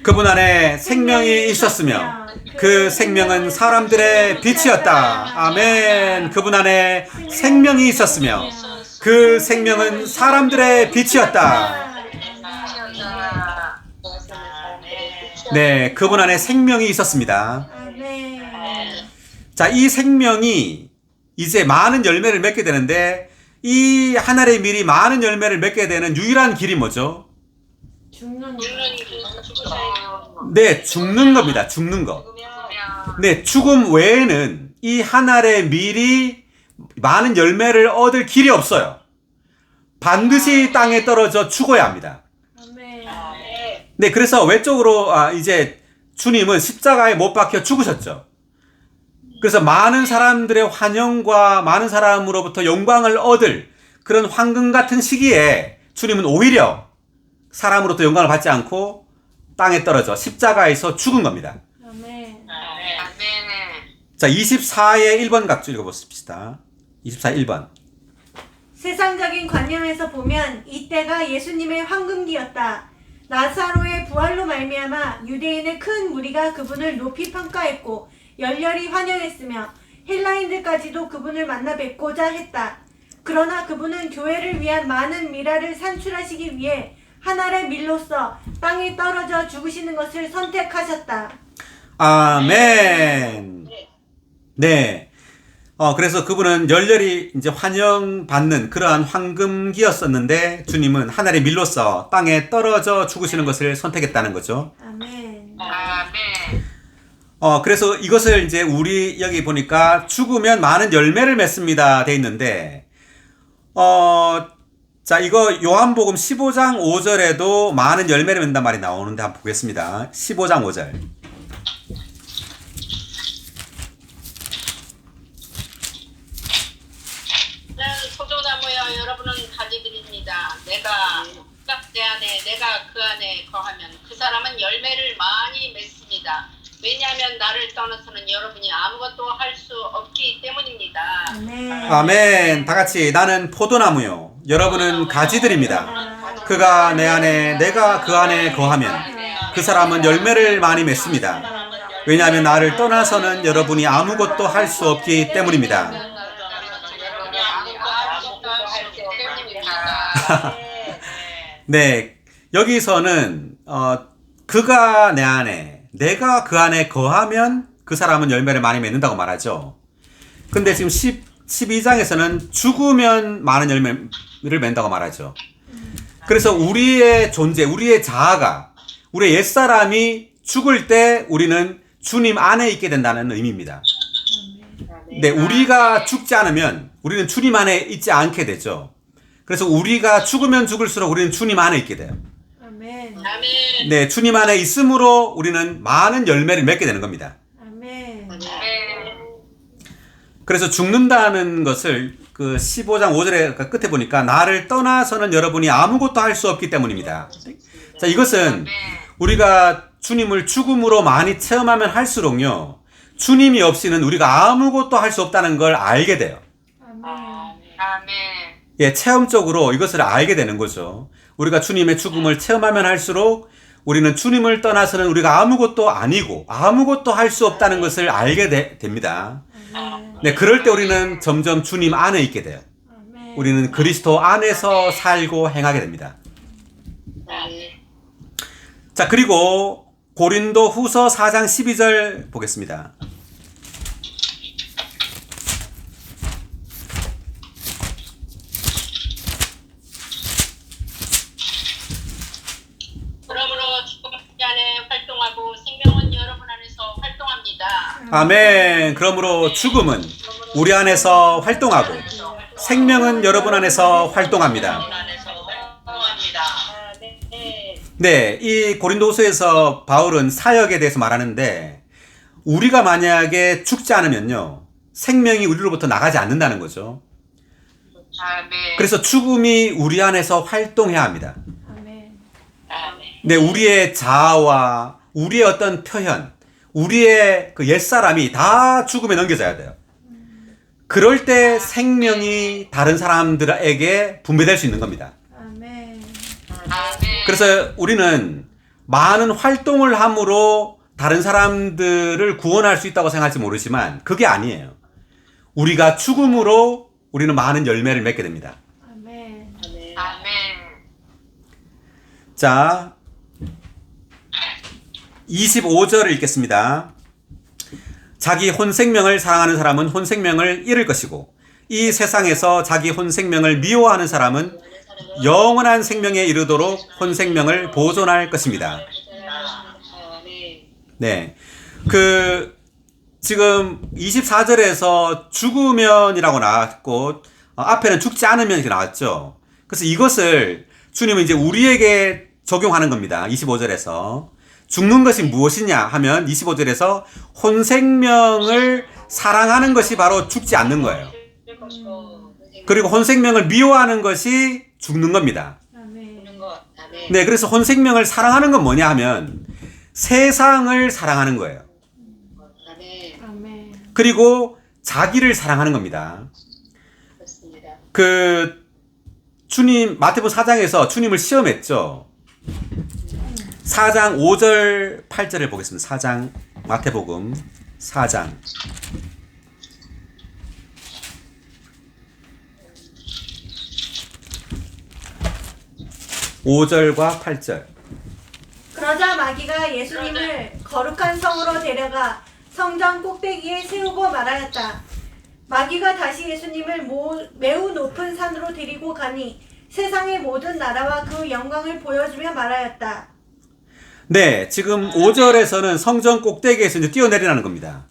그분 안에 생명이 있었으며 그 생명은 사람들의 빛이었다. 아멘. 그분 안에 생명이 있었으며 그 생명은 사람들의 빛이었다. 네, 그분 안에 생명이 있었습니다. 아멘. 자, 이 생명이 이제 많은 열매를 맺게 되는데 이 하늘의 밀이 많은 열매를 맺게 되는 유일한 길이 뭐죠? 죽는 네, 죽는 겁니다. 죽는 거. 네, 죽음 외에는 이 하늘의 밀이 많은 열매를 얻을 길이 없어요. 반드시 땅에 떨어져 죽어야 합니다. 아멘. 네, 그래서 외적으로 이제 주님은 십자가에 못 박혀 죽으셨죠. 그래서 많은 사람들의 환영과 많은 사람으로부터 영광을 얻을 그런 황금 같은 시기에 주님은 오히려 사람으로부터 영광을 받지 않고 땅에 떨어져 십자가에서 죽은 겁니다. 아멘. 아멘. 자, 24의 1번 각주 읽어보십시다. 24 1번. 세상적인 관념에서 보면 이때가 예수님의 황금기였다. 나사로의 부활로 말미암아 유대인의 큰 무리가 그분을 높이 평가했고 열렬히 환영했으며 헬라인들까지도 그분을 만나 뵙고자 했다. 그러나 그분은 교회를 위한 많은 미라를 산출하시기 위해 하늘의 밀로써 땅에 떨어져 죽으시는 것을 선택하셨다. 아멘. 네. 그래서 그분은 열렬히 이제 환영받는 그러한 황금기였었는데 주님은 하늘의 밀로써 땅에 떨어져 죽으시는 것을 선택했다는 거죠. 아멘. 아멘. 그래서 이것을 이제 우리 여기 보니까 죽으면 많은 열매를 맺습니다. 돼 있는데, 자, 이거 요한복음 15장 5절에도 많은 열매를 맺는단 말이 나오는데 한번 보겠습니다. 15장 5절. 나는 소조나무여 여러분은 가지들입니다. 내가 내 안에 내가 그 안에 거하면 그 사람은 열매를 많이 맺습니다. 왜냐하면 나를 떠나서는 여러분이 아무것도 할 수 없기 때문입니다. 아멘. 아멘. 다 같이 나는 포도나무요. 여러분은 가지들입니다. 그가 내 안에 내가 그 안에 거하면 그 사람은 열매를 많이 맺습니다. 왜냐하면 나를 떠나서는 여러분이 아무것도 할 수 없기 때문입니다. 여러분이 아무것도 할 수 없기 때문입니다. 네, 여기서는 그가 내 안에 내가 그 안에 거하면 그 사람은 열매를 많이 맺는다고 말하죠. 근데 지금 12장에서는 죽으면 많은 열매를 맺는다고 말하죠. 그래서 우리의 존재, 우리의 자아가, 우리의 옛사람이 죽을 때 우리는 주님 안에 있게 된다는 의미입니다. 네, 우리가 죽지 않으면 우리는 주님 안에 있지 않게 되죠. 그래서 우리가 죽으면 죽을수록 우리는 주님 안에 있게 돼요. 아멘. 아멘. 네, 주님 안에 있음으로 우리는 많은 열매를 맺게 되는 겁니다. 아멘. 아멘. 그래서 죽는다는 것을 그 15장 5절에 끝에 보니까 나를 떠나서는 여러분이 아무것도 할 수 없기 때문입니다. 자, 이것은 우리가 주님을 죽음으로 많이 체험하면 할수록요, 주님이 없이는 우리가 아무것도 할 수 없다는 걸 알게 돼요. 아멘. 아멘. 예, 체험적으로 이것을 알게 되는 거죠. 우리가 주님의 죽음을 체험하면 할수록 우리는 주님을 떠나서는 우리가 아무것도 아니고 아무것도 할 수 없다는 것을 알게 됩니다. 네, 그럴 때 우리는 점점 주님 안에 있게 돼요. 아멘. 우리는 그리스도 안에서 살고 행하게 됩니다. 자, 그리고 고린도 후서 4장 12절 보겠습니다. 그러므로 죽음은 우리 안에 활동하고 생명은 여러분 안에서 활동합니다. 아멘. 그러므로 죽음은 우리 안에서 활동하고 생명은 여러분 안에서 활동합니다. 안에서 활동합니다. 네, 이 고린도후서에서 바울은 사역에 대해서 말하는데 우리가 만약에 죽지 않으면요, 생명이 우리로부터 나가지 않는다는 거죠. 아멘. 그래서 죽음이 우리 안에서 활동해야 합니다. 아멘. 아멘. 네, 우리의 자아와 우리의 어떤 표현, 우리의 그 옛사람이 다 죽음에 넘겨져야 돼요. 그럴 때 생명이 다른 사람들에게 분배될 수 있는 겁니다. 아멘. 아멘. 그래서 우리는 많은 활동을 함으로 다른 사람들을 구원할 수 있다고 생각할지 모르지만 그게 아니에요. 우리가 죽음으로 우리는 많은 열매를 맺게 됩니다. 아멘. 아멘. 자, 25절을 읽겠습니다. 자기 혼생명을 사랑하는 사람은 혼생명을 잃을 것이고 이 세상에서 자기 혼생명을 미워하는 사람은 영원한 생명에 이르도록 혼생명을 보존할 것입니다. 네. 지금 24절에서 죽으면이라고 나왔고, 앞에는 죽지 않으면 이렇게 나왔죠. 그래서 이것을 주님은 이제 우리에게 적용하는 겁니다. 25절에서. 죽는 것이 무엇이냐 하면 25절에서 혼생명을 사랑하는 것이 바로 죽지 않는 거예요. 그리고 혼생명을 미워하는 것이 죽는 겁니다. 아멘. 네, 그래서 혼생명을 사랑하는 건 뭐냐 하면 세상을 사랑하는 거예요. 아멘. 그리고 자기를 사랑하는 겁니다. 주님, 마태복음 4장에서 주님을 시험했죠. 4장 5절 8절을 보겠습니다. 4장 마태복음 4장 5절과 8절. 그러자 마귀가 예수님을 거룩한 성으로 데려가 성전 꼭대기에 세우고 말하였다. 마귀가 다시 예수님을 매우 높은 산으로 데리고 가니 세상의 모든 나라와 그 영광을 보여주며 말하였다. 네, 지금 5절에서는 성전 꼭대기에서 이제 뛰어내리라는 겁니다.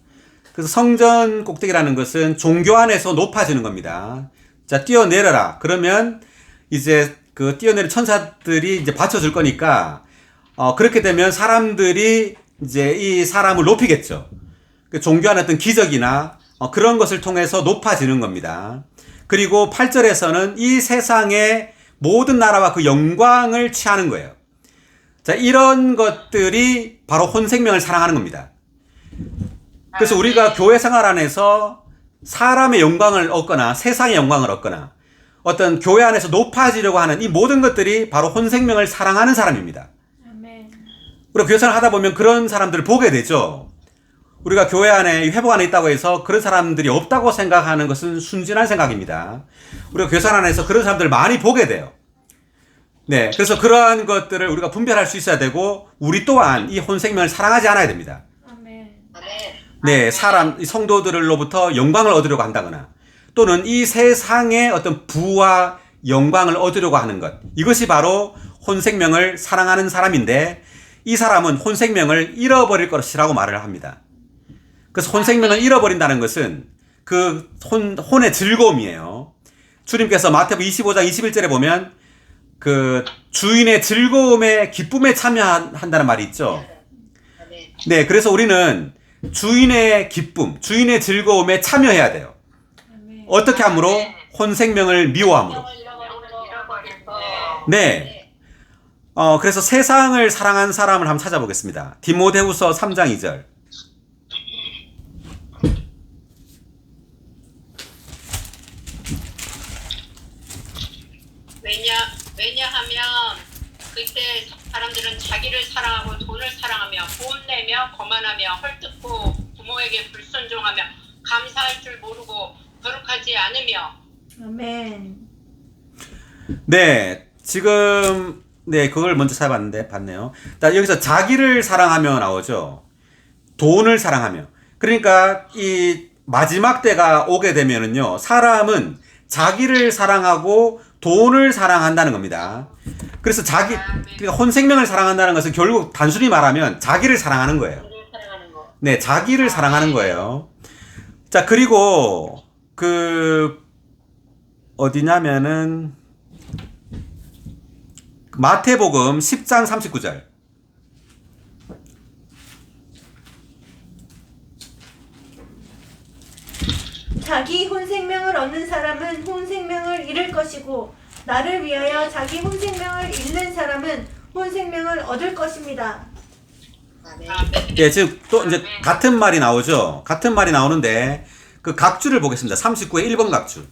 그래서 성전 꼭대기라는 것은 종교 안에서 높아지는 겁니다. 자, 뛰어내려라. 그러면 이제 그 뛰어내린 천사들이 이제 받쳐줄 거니까, 그렇게 되면 사람들이 이제 이 사람을 높이겠죠. 그 종교 안에 어떤 기적이나 그런 것을 통해서 높아지는 겁니다. 그리고 8절에서는 이 세상의 모든 나라와 그 영광을 취하는 거예요. 자, 이런 것들이 바로 혼생명을 사랑하는 겁니다. 그래서 우리가 교회 생활 안에서 사람의 영광을 얻거나 세상의 영광을 얻거나 어떤 교회 안에서 높아지려고 하는 이 모든 것들이 바로 혼생명을 사랑하는 사람입니다. 아멘. 우리가 교회 생활 하다 보면 그런 사람들을 보게 되죠. 우리가 교회 안에 회복 안에 있다고 해서 그런 사람들이 없다고 생각하는 것은 순진한 생각입니다. 우리가 교회 생활 안에서 그런 사람들을 많이 보게 돼요. 네, 그래서 그러한 것들을 우리가 분별할 수 있어야 되고 우리 또한 이 혼생명을 사랑하지 않아야 됩니다. 아멘. 네, 성도들로부터 영광을 얻으려고 한다거나 또는 이 세상의 어떤 부와 영광을 얻으려고 하는 것, 이것이 바로 혼생명을 사랑하는 사람인데 이 사람은 혼생명을 잃어버릴 것이라고 말을 합니다. 그래서 혼생명을 잃어버린다는 것은 그 혼의 즐거움이에요. 주님께서 마태복음 25장 21절에 보면 그 주인의 즐거움에 기쁨에 참여한다는 말이 있죠. 네, 그래서 우리는 주인의 기쁨, 주인의 즐거움에 참여해야 돼요. 아멘. 어떻게 함으로? 혼생명을 미워함으로. 네. 그래서 세상을 사랑한 사람을 한번 찾아보겠습니다. 디모데후서 3장 2절. 왜냐하면 그때 사람들은 자기를 사랑하고 돈을 사랑하며 뽐내며 거만하며 헐뜯고 부모에게 불순종하며 감사할 줄 모르고 거룩하지 않으며. 아멘. 네, 지금 네, 그걸 먼저 찾아봤는데 봤네요. 여기서 자기를 사랑하며 나오죠. 돈을 사랑하며. 그러니까 이 마지막 때가 오게 되면은요, 사람은 자기를 사랑하고 돈을 사랑한다는 겁니다. 그래서 그러니까 혼생명을 사랑한다는 것은 결국 단순히 말하면 자기를 사랑하는 거예요. 네, 자기를 사랑하는 거예요. 자, 그리고 어디냐면은 마태복음 10장 39절. 자기 혼생명을 얻는 사람은 혼생명을 잃을 것이고 나를 위하여 자기 혼생명을 잃는 사람은 혼생명을 얻을 것입니다. 아멘. 예, 즉 또 이제 같은 말이 나오죠. 같은 말이 나오는데 그 각주를 보겠습니다. 39의 1번 각주.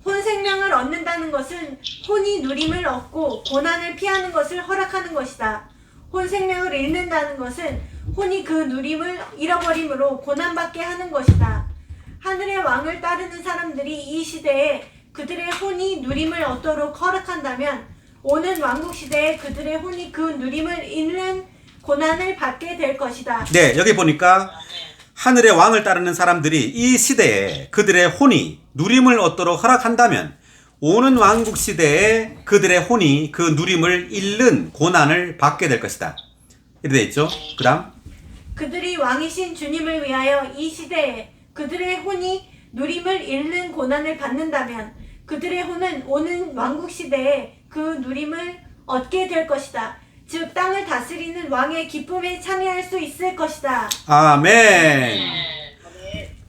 혼생명을 얻는다는 것은 혼이 누림을 얻고 고난을 피하는 것을 허락하는 것이다. 혼생명을 잃는다는 것은 혼이 그 누림을 잃어버림으로 고난받게 하는 것이다. 하늘의 왕을 따르는 사람들이 이 시대에 그들의 혼이 누림을 얻도록 허락한다면 오는 왕국 시대에 그들의 혼이 그 누림을 잃는 고난을 받게 될 것이다. 네, 여기 보니까 하늘의 왕을 따르는 사람들이 이 시대에 그들의 혼이 누림을 얻도록 허락한다면 오는 왕국 시대에 그들의 혼이 그 누림을 잃는 고난을 받게 될 것이다. 이렇게 되어 있죠. 그 다음 그들이 왕이신 주님을 위하여 이 시대에 그들의 혼이 누림을 잃는 고난을 받는다면 그들의 혼은 오는 왕국 시대에 그 누림을 얻게 될 것이다. 즉 땅을 다스리는 왕의 기쁨에 참여할 수 있을 것이다. 아멘.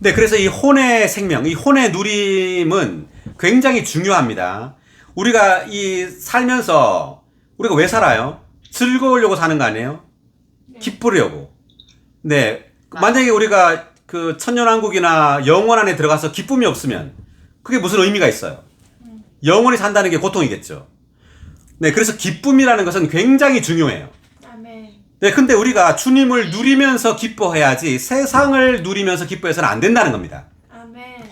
네, 그래서 이 혼의 생명, 이 혼의 누림은 굉장히 중요합니다. 우리가 이 살면서 우리가 왜 살아요? 즐거우려고 사는 거 아니에요? 기쁘려고. 네, 만약에 우리가 그 천년왕국이나 영원 안에 들어가서 기쁨이 없으면 그게 무슨 의미가 있어요? 영원히 산다는 게 고통이겠죠. 네, 그래서 기쁨이라는 것은 굉장히 중요해요. 아멘. 네, 근데 우리가 주님을 누리면서 기뻐해야지 세상을 누리면서 기뻐해서는 안 된다는 겁니다. 아멘.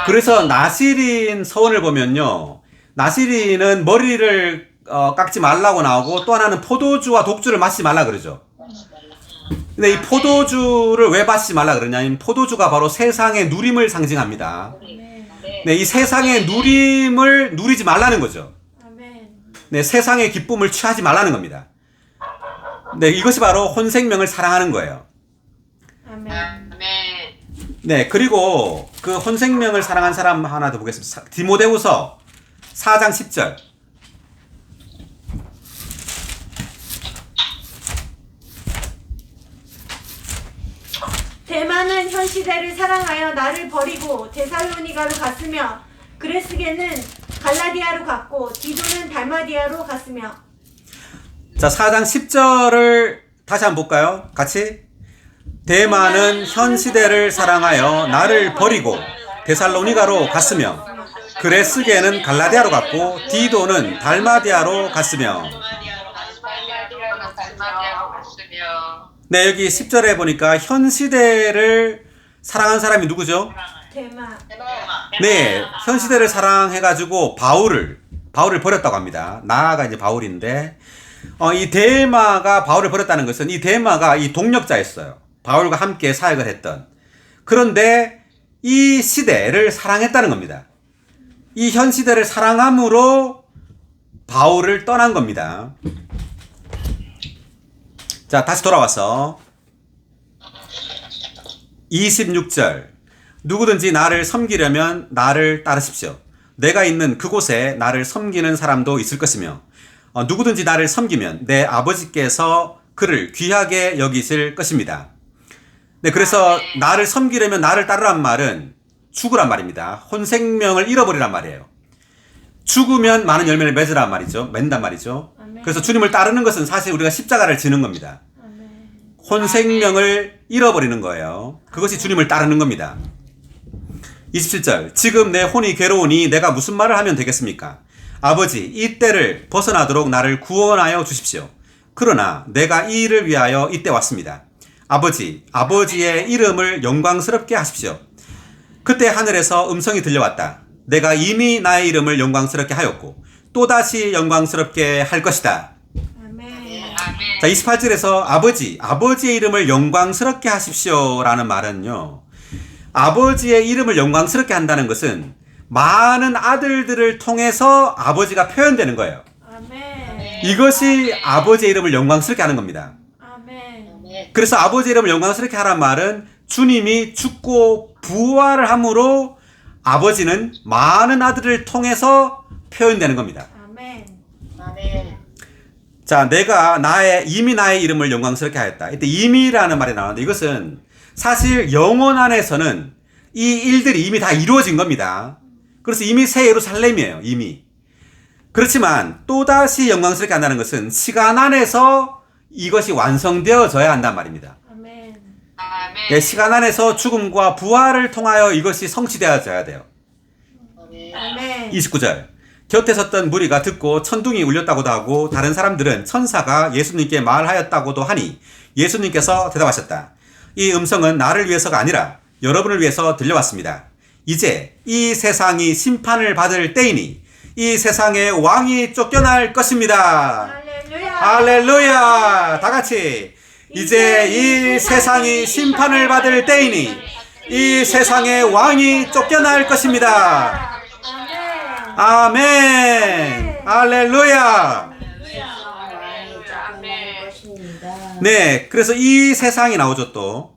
그래서 나시린 서원을 보면요, 나시린은 머리를 깎지 말라고 나오고 또 하나는 포도주와 독주를 마시지 말라 그러죠. 근데 이 포도주를 왜 마시지 말라 그러냐면 포도주가 바로 세상의 누림을 상징합니다. 아멘. 네, 이 세상의 누림을 누리지 말라는 거죠. 아멘. 네, 세상의 기쁨을 취하지 말라는 겁니다. 네, 이것이 바로 혼생명을 사랑하는 거예요. 아멘. 아멘. 네, 그리고 그 혼생명을 사랑한 사람 하나 더 보겠습니다. 디모데후서 4장 10절. 대만은 현 시대를 사랑하여 나를 버리고 데살로니가로 갔으며 그레스게는 갈라디아로 갔고 디도는 달마디아로 갔으며. 자, 4장 10절을 다시 한번 볼까요? 같이. 대만은 현 시대를 사랑하여 나를 버리고 데살로니가로 갔으며 그레스게는 갈라디아로 갔고 디도는 달마디아로 갔으며. 달마디아로 갔으며. 네, 여기 10절에 보니까 현 시대를 사랑한 사람이 누구죠? 대만. 네, 현 시대를 사랑해가지고 바울을 버렸다고 합니다. 나아가 이제 바울인데, 이 데마가 바울을 버렸다는 것은 이 데마가 이 동력자였어요. 바울과 함께 사역을 했던. 그런데 이 시대를 사랑했다는 겁니다. 이 현 시대를 사랑함으로 바울을 떠난 겁니다. 자, 다시 돌아와서 26절. 누구든지 나를 섬기려면 나를 따르십시오. 내가 있는 그곳에 나를 섬기는 사람도 있을 것이며 누구든지 나를 섬기면 내 아버지께서 그를 귀하게 여기실 것입니다. 네, 그래서 나를 섬기려면 나를 따르란 말은 죽으란 말입니다. 혼생명을 잃어버리란 말이에요. 죽으면 많은 열매를 맺으란 말이죠. 맺는단 말이죠. 그래서 주님을 따르는 것은 사실 우리가 십자가를 지는 겁니다. 혼생명을 잃어버리는 거예요. 그것이 주님을 따르는 겁니다. 27절. 지금 내 혼이 괴로우니 내가 무슨 말을 하면 되겠습니까? 아버지, 이 때를 벗어나도록 나를 구원하여 주십시오. 그러나 내가 이 일을 위하여 이때 왔습니다. 아버지, 아버지의 이름을 영광스럽게 하십시오. 그때 하늘에서 음성이 들려왔다. 내가 이미 나의 이름을 영광스럽게 하였고 또다시 영광스럽게 할 것이다. 아멘. 자, 28절에서 아버지의 이름을 영광스럽게 하십시오라는 말은요, 아버지의 이름을 영광스럽게 한다는 것은 많은 아들들을 통해서 아버지가 표현되는 거예요. 아멘. 이것이 아버지의 이름을 영광스럽게 하는 겁니다. 아멘. 그래서 아버지의 이름을 영광스럽게 하란 말은 주님이 죽고 부활을 함으로 아버지는 많은 아들을 통해서 표현되는 겁니다. 아멘. 아멘. 자, 이미 나의 이름을 영광스럽게 하였다. 이때 이미라는 말이 나오는데 이것은 사실 영혼 안에서는 이 일들이 이미 다 이루어진 겁니다. 그래서 이미 새 예루살렘이에요. 이미. 그렇지만 또다시 영광스럽게 한다는 것은 시간 안에서 이것이 완성되어져야 한단 말입니다. 아멘. 아멘. 예, 시간 안에서 죽음과 부활을 통하여 이것이 성취되어져야 돼요. 아멘. 29절. 곁에 섰던 무리가 듣고 천둥이 울렸다고도 하고 다른 사람들은 천사가 예수님께 말하였다고도 하니 예수님께서 대답하셨다. 이 음성은 나를 위해서가 아니라 여러분을 위해서 들려왔습니다. 이제 이 세상이 심판을 받을 때이니 이 세상의 왕이 쫓겨날 것입니다. 할렐루야. 할렐루야! 다 같이 이제 이 세상이 심판을 받을 때이니 이 세상의 왕이 쫓겨날 것입니다. 아멘. 아멘. 할렐루야. 네, 그래서 이 세상이 나오죠 또.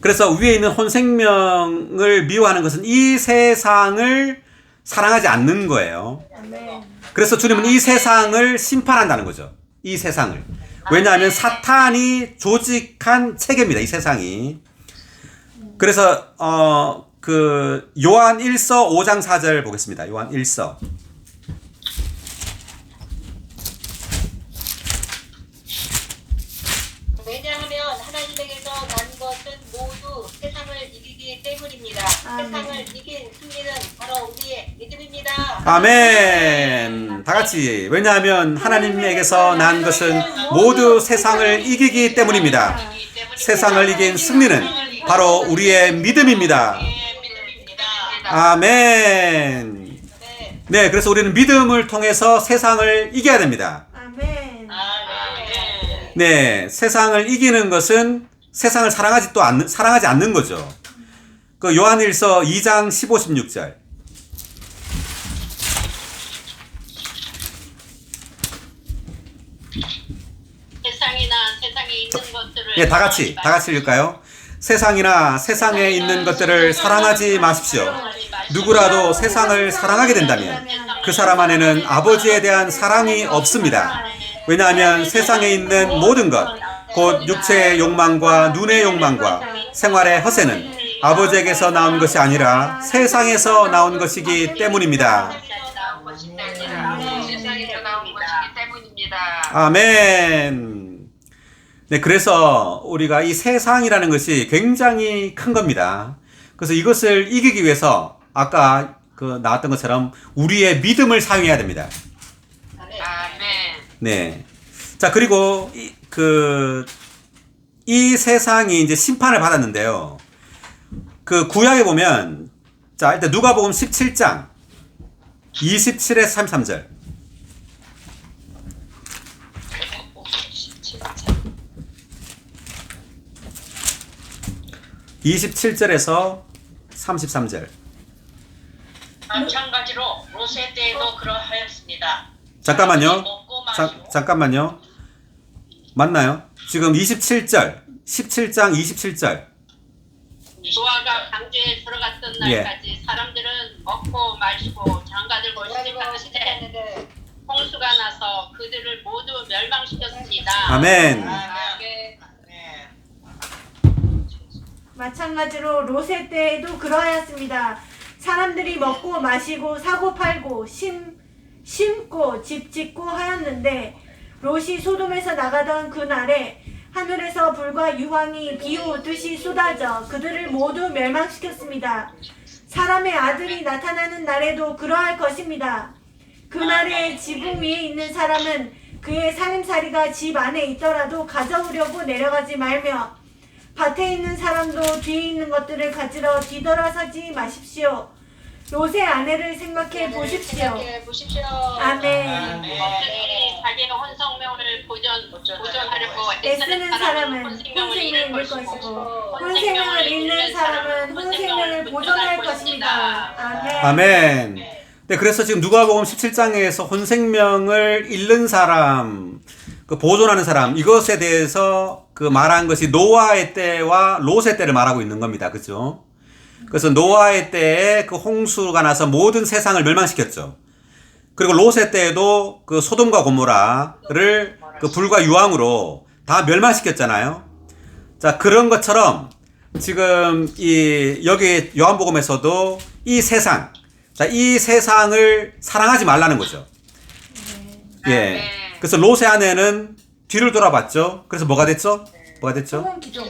그래서 위에 있는 혼생명을 미워하는 것은 이 세상을 사랑하지 않는 거예요. 아멘. 그래서 주님은 이 세상을 심판한다는 거죠. 이 세상을. 왜냐하면 사탄이 조직한 체계입니다. 이 세상이. 그래서 요한 1서 5장 4절 보겠습니다. 요한 1서. 왜냐하면 하나님에게서 난 것은 모두 세상을 이기기 때문입니다. 아멘. 세상을 이긴 승리는 바로 우리의 믿음입니다. 아멘. 다 같이. 왜냐하면 하나님에게서 난 것은 모두 세상을 이기기 때문입니다. 세상을 이긴 승리는 바로 우리의 믿음입니다. 아멘. 네. 네, 그래서 우리는 믿음을 통해서 세상을 이겨야 됩니다. 아멘. 네, 세상을 이기는 것은 세상을 사랑하지 않는 거죠. 그 요한일서 2장 15, 16절. 세상이나 세상에 있는 것들을 예, 다 같이 읽을까요? 세상이나 세상에 있는 것들을 사랑하지 마십시오. 누구라도 세상을 사랑하게 된다면 그 사람 안에는 아버지에 대한 사랑이 없습니다. 왜냐하면 세상에 있는 모든 것, 곧 육체의 욕망과 눈의 욕망과 생활의 허세는 아버지에게서 나온 것이 아니라 세상에서 나온 것이기 때문입니다. 세상에서 나온 것이기 때문입니다. 아멘. 네, 그래서 우리가 이 세상이라는 것이 굉장히 큰 겁니다. 그래서 이것을 이기기 위해서 아까 나왔던 것처럼 우리의 믿음을 사용해야 됩니다. 아멘. 네. 자, 그리고 이 세상이 이제 심판을 받았는데요. 그 구약에 보면, 자, 일단 누가복음 17장 27에서 33절. 27절에서 33절. 마찬가지로 로세 때에도 그러하였습니다. 잠깐만요. 먹고 마시고 잠깐만요. 맞나요? 지금 27절, 17장 27절. 노아가 방주에 들어갔던 예. 날까지 사람들은 먹고 마시고 장가들고 시집하는데 홍수가 나서 그들을 모두 멸망시켰습니다. 아멘. 마찬가지로 롯의 때에도 그러하였습니다. 사람들이 먹고 마시고 사고 팔고 심고 집 짓고 하였는데 롯이 소돔에서 나가던 그날에 하늘에서 불과 유황이 비 오듯이 쏟아져 그들을 모두 멸망시켰습니다. 사람의 아들이 나타나는 날에도 그러할 것입니다. 그날에 지붕 위에 있는 사람은 그의 살림살이가 집 안에 있더라도 가져오려고 내려가지 말며 밭에 있는 사람도 뒤에 있는 것들을 가지러 뒤돌아서지 마십시오. 롯의 아내를 생각해 보십시오. 생각해 보십시오. 아멘. 것들이 자기의 혼성명을 보존하려고 애쓰는 사람은 혼생명을 잃을 것이고 혼생명을 잃는 사람은 혼생명을 보존할 것입니다. 아멘. 아멘. 네, 그래서 지금 누가복음 17장에서 혼생명을 잃는 사람, 보존하는 사람, 이것에 대해서 말한 것이 노아의 때와 롯의 때를 말하고 있는 겁니다. 그죠? 그래서 노아의 때에 홍수가 나서 모든 세상을 멸망시켰죠. 그리고 롯의 때에도 소돔과 고모라를 불과 유황으로 다 멸망시켰잖아요. 자, 그런 것처럼 지금 여기 요한복음에서도 이 세상, 자, 이 세상을 사랑하지 말라는 거죠. 예. 그래서 롯의 아내는 뒤를 돌아봤죠. 그래서 뭐가 됐죠? 뭐가 됐죠? 소금 기둥.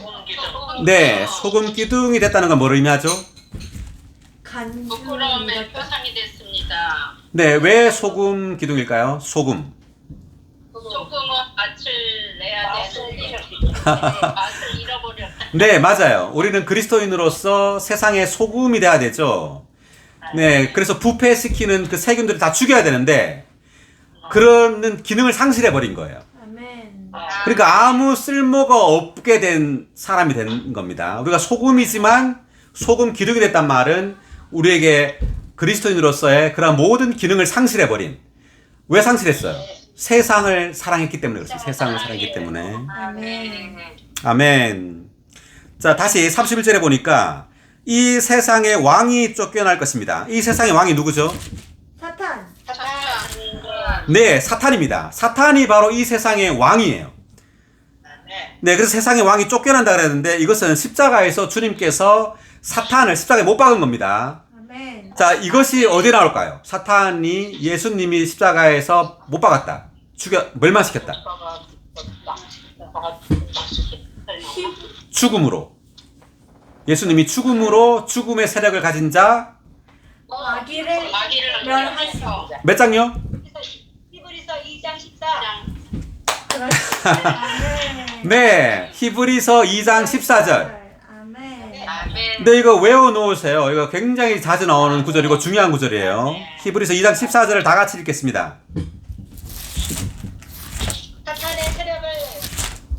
네, 소금 기둥이 됐다는 건 뭐를 의미하죠? 부끄러움의 표상이 됐습니다. 네, 왜 소금 기둥일까요? 소금. 조금은 맛을 내야 되는데 맛을 잃어버렸다. 네, 맞아요. 우리는 그리스도인으로서 세상의 소금이 돼야 되죠. 네, 그래서 부패시키는 그 세균들을 다 죽여야 되는데 그런 기능을 상실해버린 거예요. 아멘. 그러니까 아무 쓸모가 없게 된 사람이 된 겁니다. 우리가 소금이지만 소금 기둥이 됐단 말은 우리에게 그리스도인으로서의 그런 모든 기능을 상실해버린. 왜 상실했어요? 세상을 사랑했기 때문에 그렇습니다. 세상을 사랑했기 때문에. 아멘. 아멘. 자, 다시 31절에 보니까 이 세상의 왕이 쫓겨날 것입니다. 이 세상의 왕이 누구죠? 사탄. 네, 사탄입니다. 사탄이 바로 이 세상의 왕이에요. 네, 그래서 세상의 왕이 쫓겨난다 그랬는데 이것은 십자가에서 주님께서 사탄을 십자가에 못 박은 겁니다. 아멘. 자, 이것이 어디에 나올까요? 사탄이 예수님이 십자가에서 못 박았다. 멸망시켰다. 죽음으로. 예수님이 죽음으로 죽음의 세력을 가진 자, 마귀를 마귀를 멸하시고. 몇 장요? 히브리서 2장 14. 그렇지. 아멘. 네, 히브리서 2장 14절. 아멘. 아멘. 근데 이거 외워놓으세요. 이거 굉장히 자주 나오는 구절이고 중요한 구절이에요. 히브리서 2장 14절을 다 같이 읽겠습니다. 사탄의 세력을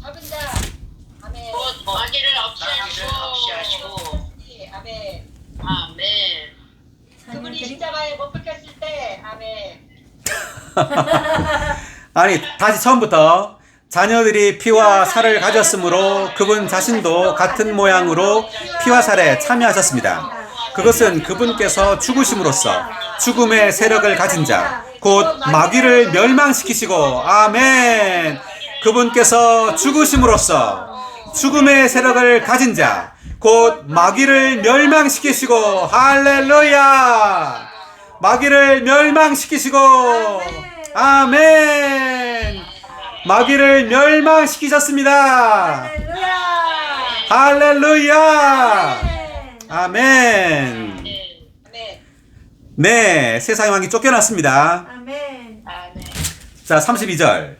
잡은 자. 아멘. 곧 마귀를 없애하시고. 아멘. 아멘. 그분이 십자가에 못 박혔을 때. 아멘. 아니, 다시 처음부터. 자녀들이 피와 살을 가졌으므로 그분 자신도 같은 모양으로 피와 살에 참여하셨습니다. 그것은 그분께서 죽으심으로써 죽음의 세력을 가진 자, 곧 마귀를 멸망시키시고, 아멘. 그분께서 죽으심으로써 죽음의 세력을 가진 자, 곧 마귀를 멸망시키시고, 할렐루야! 마귀를 멸망시키시고, 아멘. 마귀를 멸망시키셨습니다. 할렐루야. 할렐루야. 아멘. 아멘. 네, 세상의 왕이 쫓겨났습니다. 아멘. 자, 32절.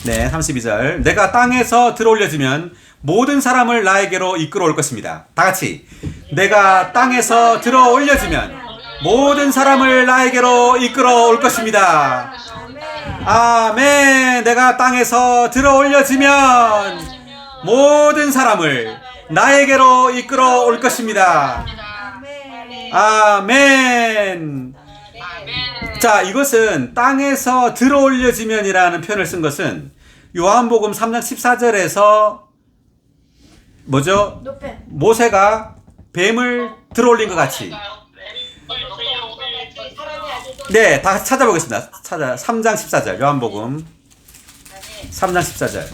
네, 32절. 내가 땅에서 들어올려지면 모든 사람을 나에게로 이끌어올 것입니다. 다 같이. 내가 땅에서 들어올려지면 모든 사람을 나에게로 이끌어올 것입니다. 아멘. 내가 땅에서 들어올려지면 모든 사람을 나에게로 이끌어올 것입니다. 아멘. 아멘. 아멘. 자, 이것은 땅에서 들어올려지면이라는 표현을 쓴 것은 요한복음 3장 14절에서 뭐죠? 높여. 모세가 뱀을 들어올린 것 같이. 사람이 아니고. 네, 다 찾아보겠습니다. 3장 14절. 요한복음 3장 14절.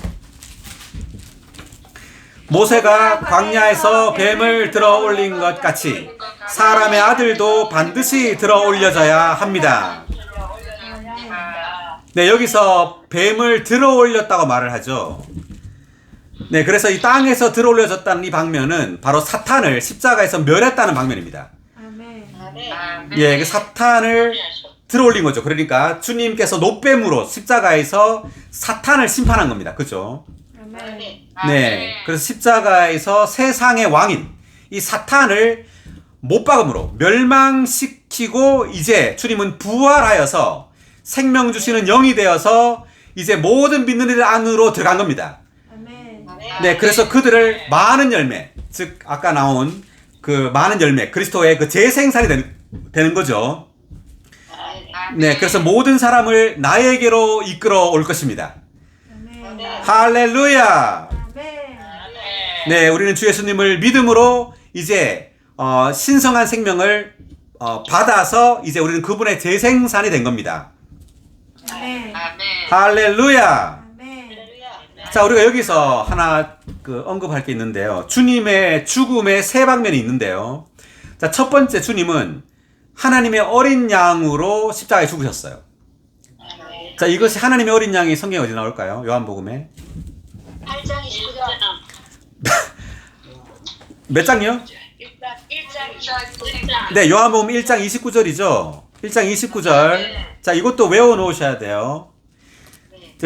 모세가 광야에서 뱀을 들어올린 것 같이 사람의 아들도 반드시 들어올려져야 합니다. 네, 여기서 뱀을 들어올렸다고 말을 하죠. 네, 그래서 이 땅에서 들어올려졌다는 이 방면은 바로 사탄을 십자가에서 멸했다는 방면입니다. 아멘. 아멘. 예, 그 사탄을 들어올린 거죠. 그러니까 주님께서 노뱀으로 십자가에서 사탄을 심판한 겁니다. 그죠? 아멘. 네. 그래서 십자가에서 세상의 왕인 이 사탄을 못 박음으로 멸망시키고 이제 주님은 부활하여서 생명 주시는 영이 되어서 이제 모든 믿는 이들 안으로 들어간 겁니다. 아멘. 네, 그래서 그들을 많은 열매, 즉 아까 나온 그 많은 열매, 그리스도의 그 재생산이 되는 거죠. 네, 그래서 모든 사람을 나에게로 이끌어 올 것입니다. 아멘. 할렐루야. 아멘. 네, 우리는 주 예수님을 믿음으로 이제 신성한 생명을 받아서 이제 우리는 그분의 재생산이 된 겁니다. 아멘. 아멘. 할렐루야. 아멘. 할렐루야. 자, 우리가 여기서 하나 언급할 게 있는데요. 주님의 죽음의 세 방면이 있는데요. 자, 첫 번째, 주님은 하나님의 어린 양으로 십자가에 죽으셨어요. 자, 이것이 하나님의 어린 양이 성경에 어디 나올까요? 요한복음에 8장 29절. 몇 장이요? 1장 네, 요한복음 1장 29절이죠. 1장 29절. 자, 이것도 외워 놓으셔야 돼요.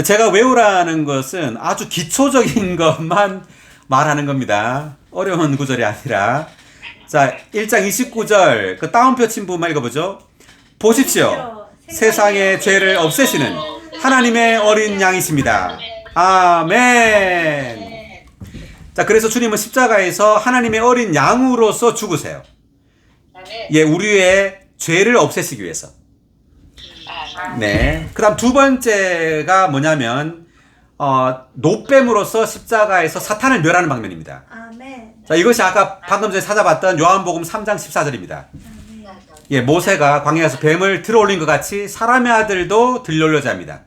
제가 외우라는 것은 아주 기초적인 것만 말하는 겁니다. 어려운 구절이 아니라. 자, 1장 29절. 그 따옴표 친 부분만 읽어보죠. 보십시오. 세상의 죄를 없애시는 하나님의 어린 양이십니다. 아멘. 자, 그래서 주님은 십자가에서 하나님의 어린 양으로서 죽으세요. 예, 우리의 죄를 없애시기 위해서. 네. 그 다음 두 번째가 뭐냐면, 노뱀으로서 십자가에서 사탄을 멸하는 방면입니다. 아멘. 자, 이것이 아까 방금 전에 찾아봤던 요한복음 3장 14절입니다. 예, 모세가 광야에서 뱀을 들어 올린 것 같이 사람의 아들도 들려올려자 합니다.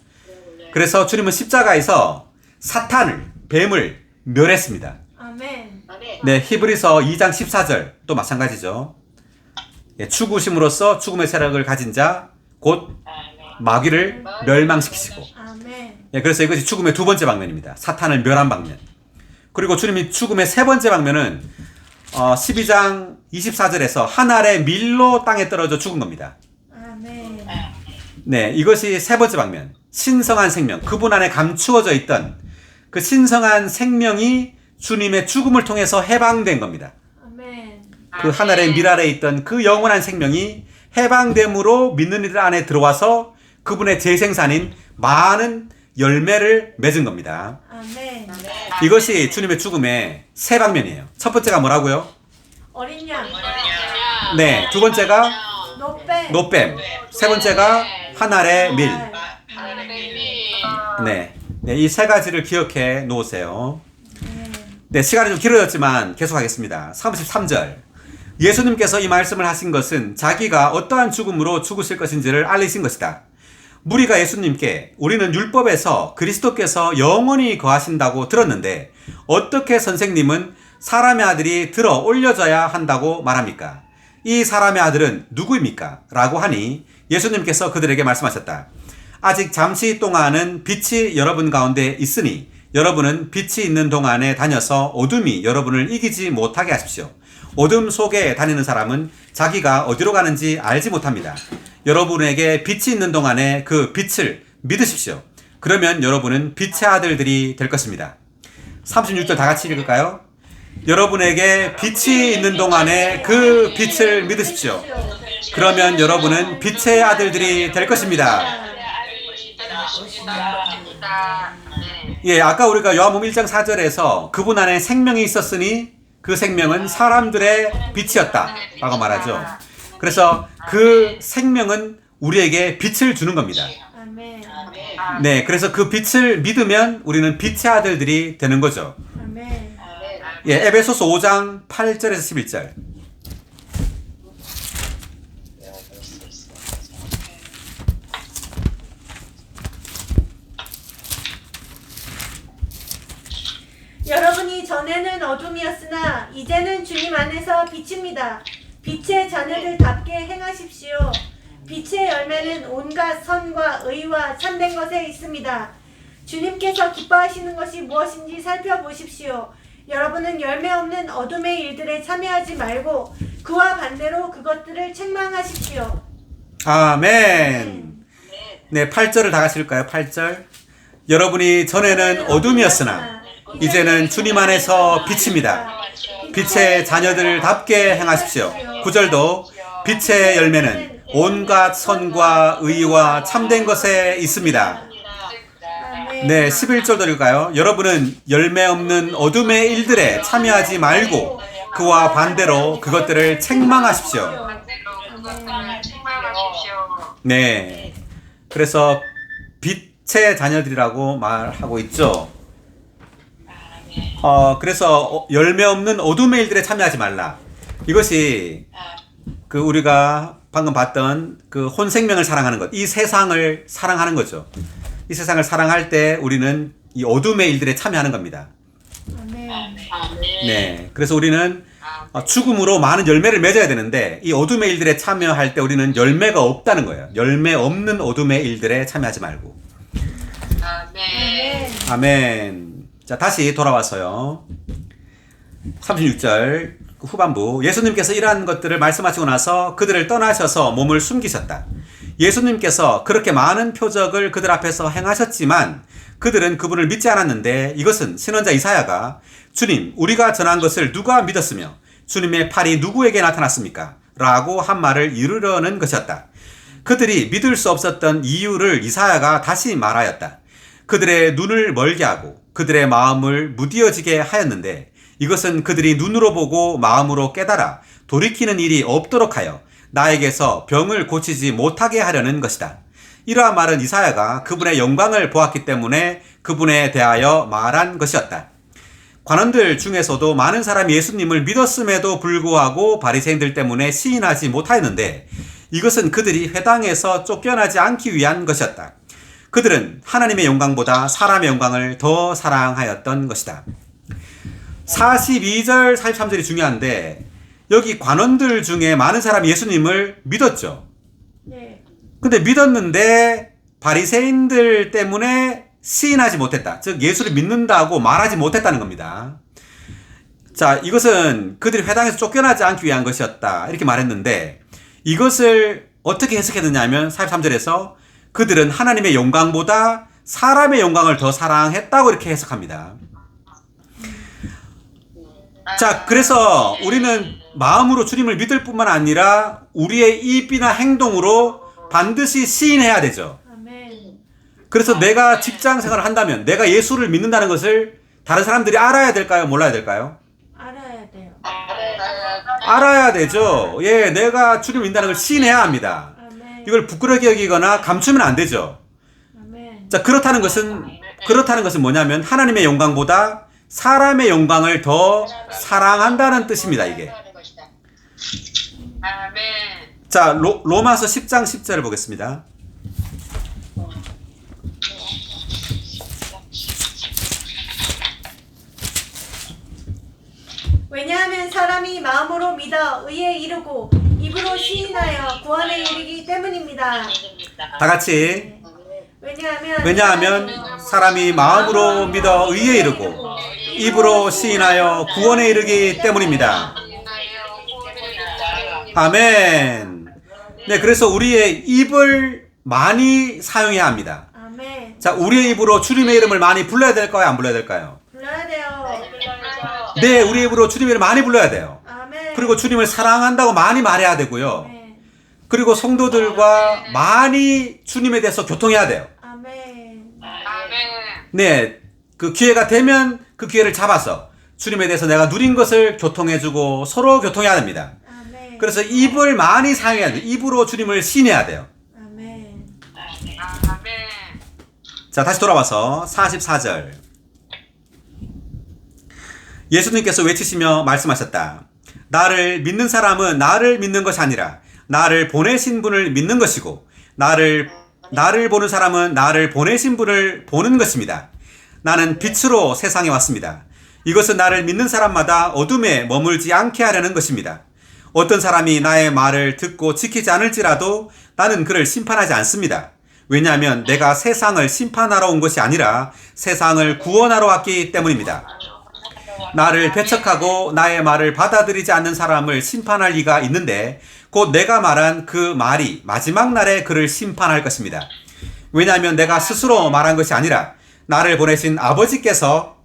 그래서 주님은 십자가에서 사탄을, 뱀을 멸했습니다. 아멘. 네, 히브리서 2장 14절 또 마찬가지죠. 예, 죽으심으로써 죽음의 세력을 가진 자, 곧 마귀를 멸망시키시고. 아멘. 예, 그래서 이것이 죽음의 두 번째 방면입니다. 사탄을 멸한 방면. 그리고 주님이 죽음의 세 번째 방면은 12장 24절에서 한 알의 밀로 땅에 떨어져 죽은 겁니다. 아멘. 네, 이것이 세 번째 방면. 신성한 생명, 그분 안에 감추어져 있던 그 신성한 생명이 주님의 죽음을 통해서 해방된 겁니다. 아멘. 그 하늘의 밀 아래에 있던 그 영원한 생명이 해방됨으로 믿는 이들 안에 들어와서 그분의 재생산인 많은 열매를 맺은 겁니다. 아멘. 이것이 주님의 죽음의 세 방면이에요. 첫 번째가 뭐라고요? 어린 양. 네, 두 번째가 노뱀. 노뱀, 세 번째가 하늘의 밀. 네, 네, 이 세 가지를 기억해 놓으세요. 네, 시간이 좀 길어졌지만 계속하겠습니다. 33절. 예수님께서 이 말씀을 하신 것은 자기가 어떠한 죽음으로 죽으실 것인지를 알리신 것이다. 무리가 예수님께 우리는 율법에서 그리스도께서 영원히 거하신다고 들었는데 어떻게 선생님은 사람의 아들이 들어 올려져야 한다고 말합니까? 이 사람의 아들은 누구입니까? 라고 하니 예수님께서 그들에게 말씀하셨다. 아직 잠시 동안은 빛이 여러분 가운데 있으니 여러분은 빛이 있는 동안에 다녀서 어둠이 여러분을 이기지 못하게 하십시오. 어둠 속에 다니는 사람은 자기가 어디로 가는지 알지 못합니다. 여러분에게 빛이 있는 동안에 그 빛을 믿으십시오. 그러면 여러분은 빛의 아들들이 될 것입니다. 36절 다 같이 읽을까요? 여러분에게 빛이 있는 동안에 그 빛을 믿으십시오. 그러면 여러분은 빛의 아들들이 될 것입니다. 예, 아까 우리가 요한복음 1장 4절에서 그분 안에 생명이 있었으니 그 생명은 사람들의 빛이었다 라고 말하죠. 그래서 그 생명은 우리에게 빛을 주는 겁니다. 아멘. 네, 그래서 그 빛을 믿으면 우리는 빛의 아들들이 되는 거죠. 아멘. 예, 에베소서 5장 8절에서 11절. 여러분이 전에는 어둠이었으나 이제는 주님 안에서 빛입니다. 빛의 자녀들답게 행하십시오. 빛의 열매는 온갖 선과 의와 참된 것에 있습니다. 주님께서 기뻐하시는 것이 무엇인지 살펴보십시오. 여러분은 열매 없는 어둠의 일들에 참여하지 말고 그와 반대로 그것들을 책망하십시오. 아멘. 네, 8절을 다 같이 읽을까요? 8절. 여러분이 전에는 어둠이었으나 이제는 주님 안에서 빛입니다. 빛의 자녀들답게 행하십시오. 9절도 빛의 열매는 온갖 선과 의와 참된 것에 있습니다. 네, 11절도 읽을까요? 여러분은 열매 없는 어둠의 일들에 참여하지 말고 그와 반대로 그것들을 책망하십시오. 네, 그래서 빛의 자녀들이라고 말하고 있죠. 그래서 열매 없는 어둠의 일들에 참여하지 말라. 이것이 그 우리가 방금 봤던 그 혼생명을 사랑하는 것, 이 세상을 사랑하는 거죠. 이 세상을 사랑할 때 우리는 이 어둠의 일들에 참여하는 겁니다. 아멘. 네. 그래서 우리는 죽음으로 많은 열매를 맺어야 되는데 이 어둠의 일들에 참여할 때 우리는 열매가 없다는 거예요. 열매 없는 어둠의 일들에 참여하지 말고. 아멘. 아멘. 자, 다시 돌아와서요. 36절 후반부. 예수님께서 이러한 것들을 말씀하시고 나서 그들을 떠나셔서 몸을 숨기셨다. 예수님께서 그렇게 많은 표적을 그들 앞에서 행하셨지만 그들은 그분을 믿지 않았는데 이것은 신원자 이사야가 주님, 우리가 전한 것을 누가 믿었으며 주님의 팔이 누구에게 나타났습니까? 라고 한 말을 이루려는 것이었다. 그들이 믿을 수 없었던 이유를 이사야가 다시 말하였다. 그들의 눈을 멀게 하고 그들의 마음을 무디어지게 하였는데 이것은 그들이 눈으로 보고 마음으로 깨달아 돌이키는 일이 없도록 하여 나에게서 병을 고치지 못하게 하려는 것이다. 이러한 말은 이사야가 그분의 영광을 보았기 때문에 그분에 대하여 말한 것이었다. 관원들 중에서도 많은 사람이 예수님을 믿었음에도 불구하고 바리새인들 때문에 시인하지 못하였는데 이것은 그들이 회당에서 쫓겨나지 않기 위한 것이었다. 그들은 하나님의 영광보다 사람의 영광을 더 사랑하였던 것이다. 42절, 43절이 중요한데 여기 관원들 중에 많은 사람이 예수님을 믿었죠. 네. 근데 믿었는데 바리새인들 때문에 시인하지 못했다. 즉 예수를 믿는다고 말하지 못했다는 겁니다. 자, 이것은 그들이 회당에서 쫓겨나지 않기 위한 것이었다. 이렇게 말했는데 이것을 어떻게 해석했느냐 하면 43절에서 그들은 하나님의 영광보다 사람의 영광을 더 사랑했다고 이렇게 해석합니다. 자, 그래서 우리는 마음으로 주님을 믿을 뿐만 아니라 우리의 입이나 행동으로 반드시 시인해야 되죠. 아멘. 그래서 내가 직장 생활을 한다면 내가 예수를 믿는다는 것을 다른 사람들이 알아야 될까요? 몰라야 될까요? 알아야 돼요. 알아야 되죠. 예, 내가 주님을 믿는다는 걸 시인해야 합니다. 아멘. 이걸 부끄럽게 여기거나 감추면 안 되죠. 아멘. 자, 그렇다는 것은 뭐냐면 하나님의 영광보다 사람의 영광을 더 사랑한다는 뜻입니다, 이게. 아멘. 자, 로마서 10장 10절을 보겠습니다. 왜냐하면 사람이 마음으로 믿어 의에 이르고 입으로 시인하여 구원에 이르기 때문입니다. 다 같이. 왜냐하면 사람이 마음으로 믿어 의에 이르고 입으로 시인하여 구원에 이르기 때문입니다. 아멘. 네, 그래서 우리의 입을 많이 사용해야 합니다. 아멘. 자, 우리의 입으로 주님의 이름을 많이 불러야 될까요? 안 불러야 될까요? 불러야 돼요. 네, 우리의 입으로 주님의 이름을 많이 불러야 돼요. 아멘. 그리고 주님을 사랑한다고 많이 말해야 되고요. 아멘. 그리고 성도들과 많이 주님에 대해서 교통해야 돼요. 아멘. 아멘. 네, 그 기회가 되면 그 기회를 잡아서 주님에 대해서 내가 누린 것을 교통해주고 서로 교통해야 됩니다. 아멘. 그래서 입을 많이 사용해야 돼요. 입으로 주님을 시인해야 돼요. 아멘. 아멘. 자, 다시 돌아와서 44절. 예수님께서 외치시며 말씀하셨다. 나를 믿는 사람은 나를 믿는 것이 아니라 나를 보내신 분을 믿는 것이고 나를 보는 사람은 나를 보내신 분을 보는 것입니다. 나는 빛으로 세상에 왔습니다. 이것은 나를 믿는 사람마다 어둠에 머물지 않게 하려는 것입니다. 어떤 사람이 나의 말을 듣고 지키지 않을지라도 나는 그를 심판하지 않습니다. 왜냐하면 내가 세상을 심판하러 온 것이 아니라 세상을 구원하러 왔기 때문입니다. 나를 배척하고 나의 말을 받아들이지 않는 사람을 심판할 리가 있는데 곧 내가 말한 그 말이 마지막 날에 그를 심판할 것입니다. 왜냐하면 내가 스스로 말한 것이 아니라 나를 보내신 아버지께서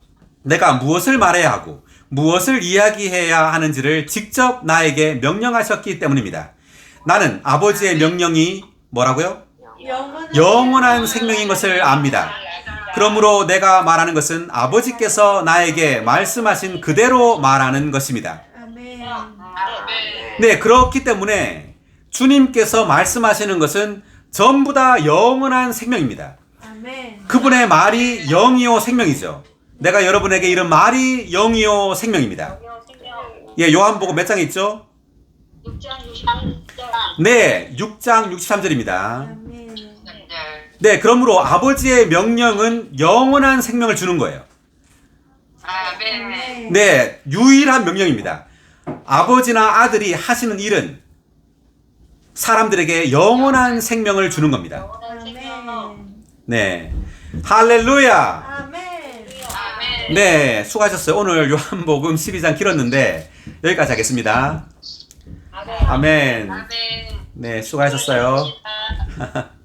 내가 무엇을 말해야 하고 무엇을 이야기해야 하는지를 직접 나에게 명령하셨기 때문입니다. 나는 아버지의 명령이 뭐라고요? 영원한 생명인 것을 압니다. 그러므로 내가 말하는 것은 아버지께서 나에게 말씀하신 그대로 말하는 것입니다. 아멘. 네, 그렇기 때문에 주님께서 말씀하시는 것은 전부 다 영원한 생명입니다. 아멘. 그분의 말이 영이요 생명이죠. 내가 여러분에게 이런 말이 영이요 생명입니다. 예, 요한복음 몇 장에 있죠? 6장 63절. 네, 6장 63절입니다. 아멘. 네, 그러므로 아버지의 명령은 영원한 생명을 주는 거예요. 아멘. 네, 유일한 명령입니다. 아버지나 아들이 하시는 일은 사람들에게 영원한 생명을 주는 겁니다. 영원한 생명. 아멘. 네, 할렐루야. 아멘. 아멘. 네, 수고하셨어요. 오늘 요한복음 12장 길었는데 여기까지 하겠습니다. 아멘. 아멘. 아멘. 네, 수고하셨어요. 수고하셨습니다.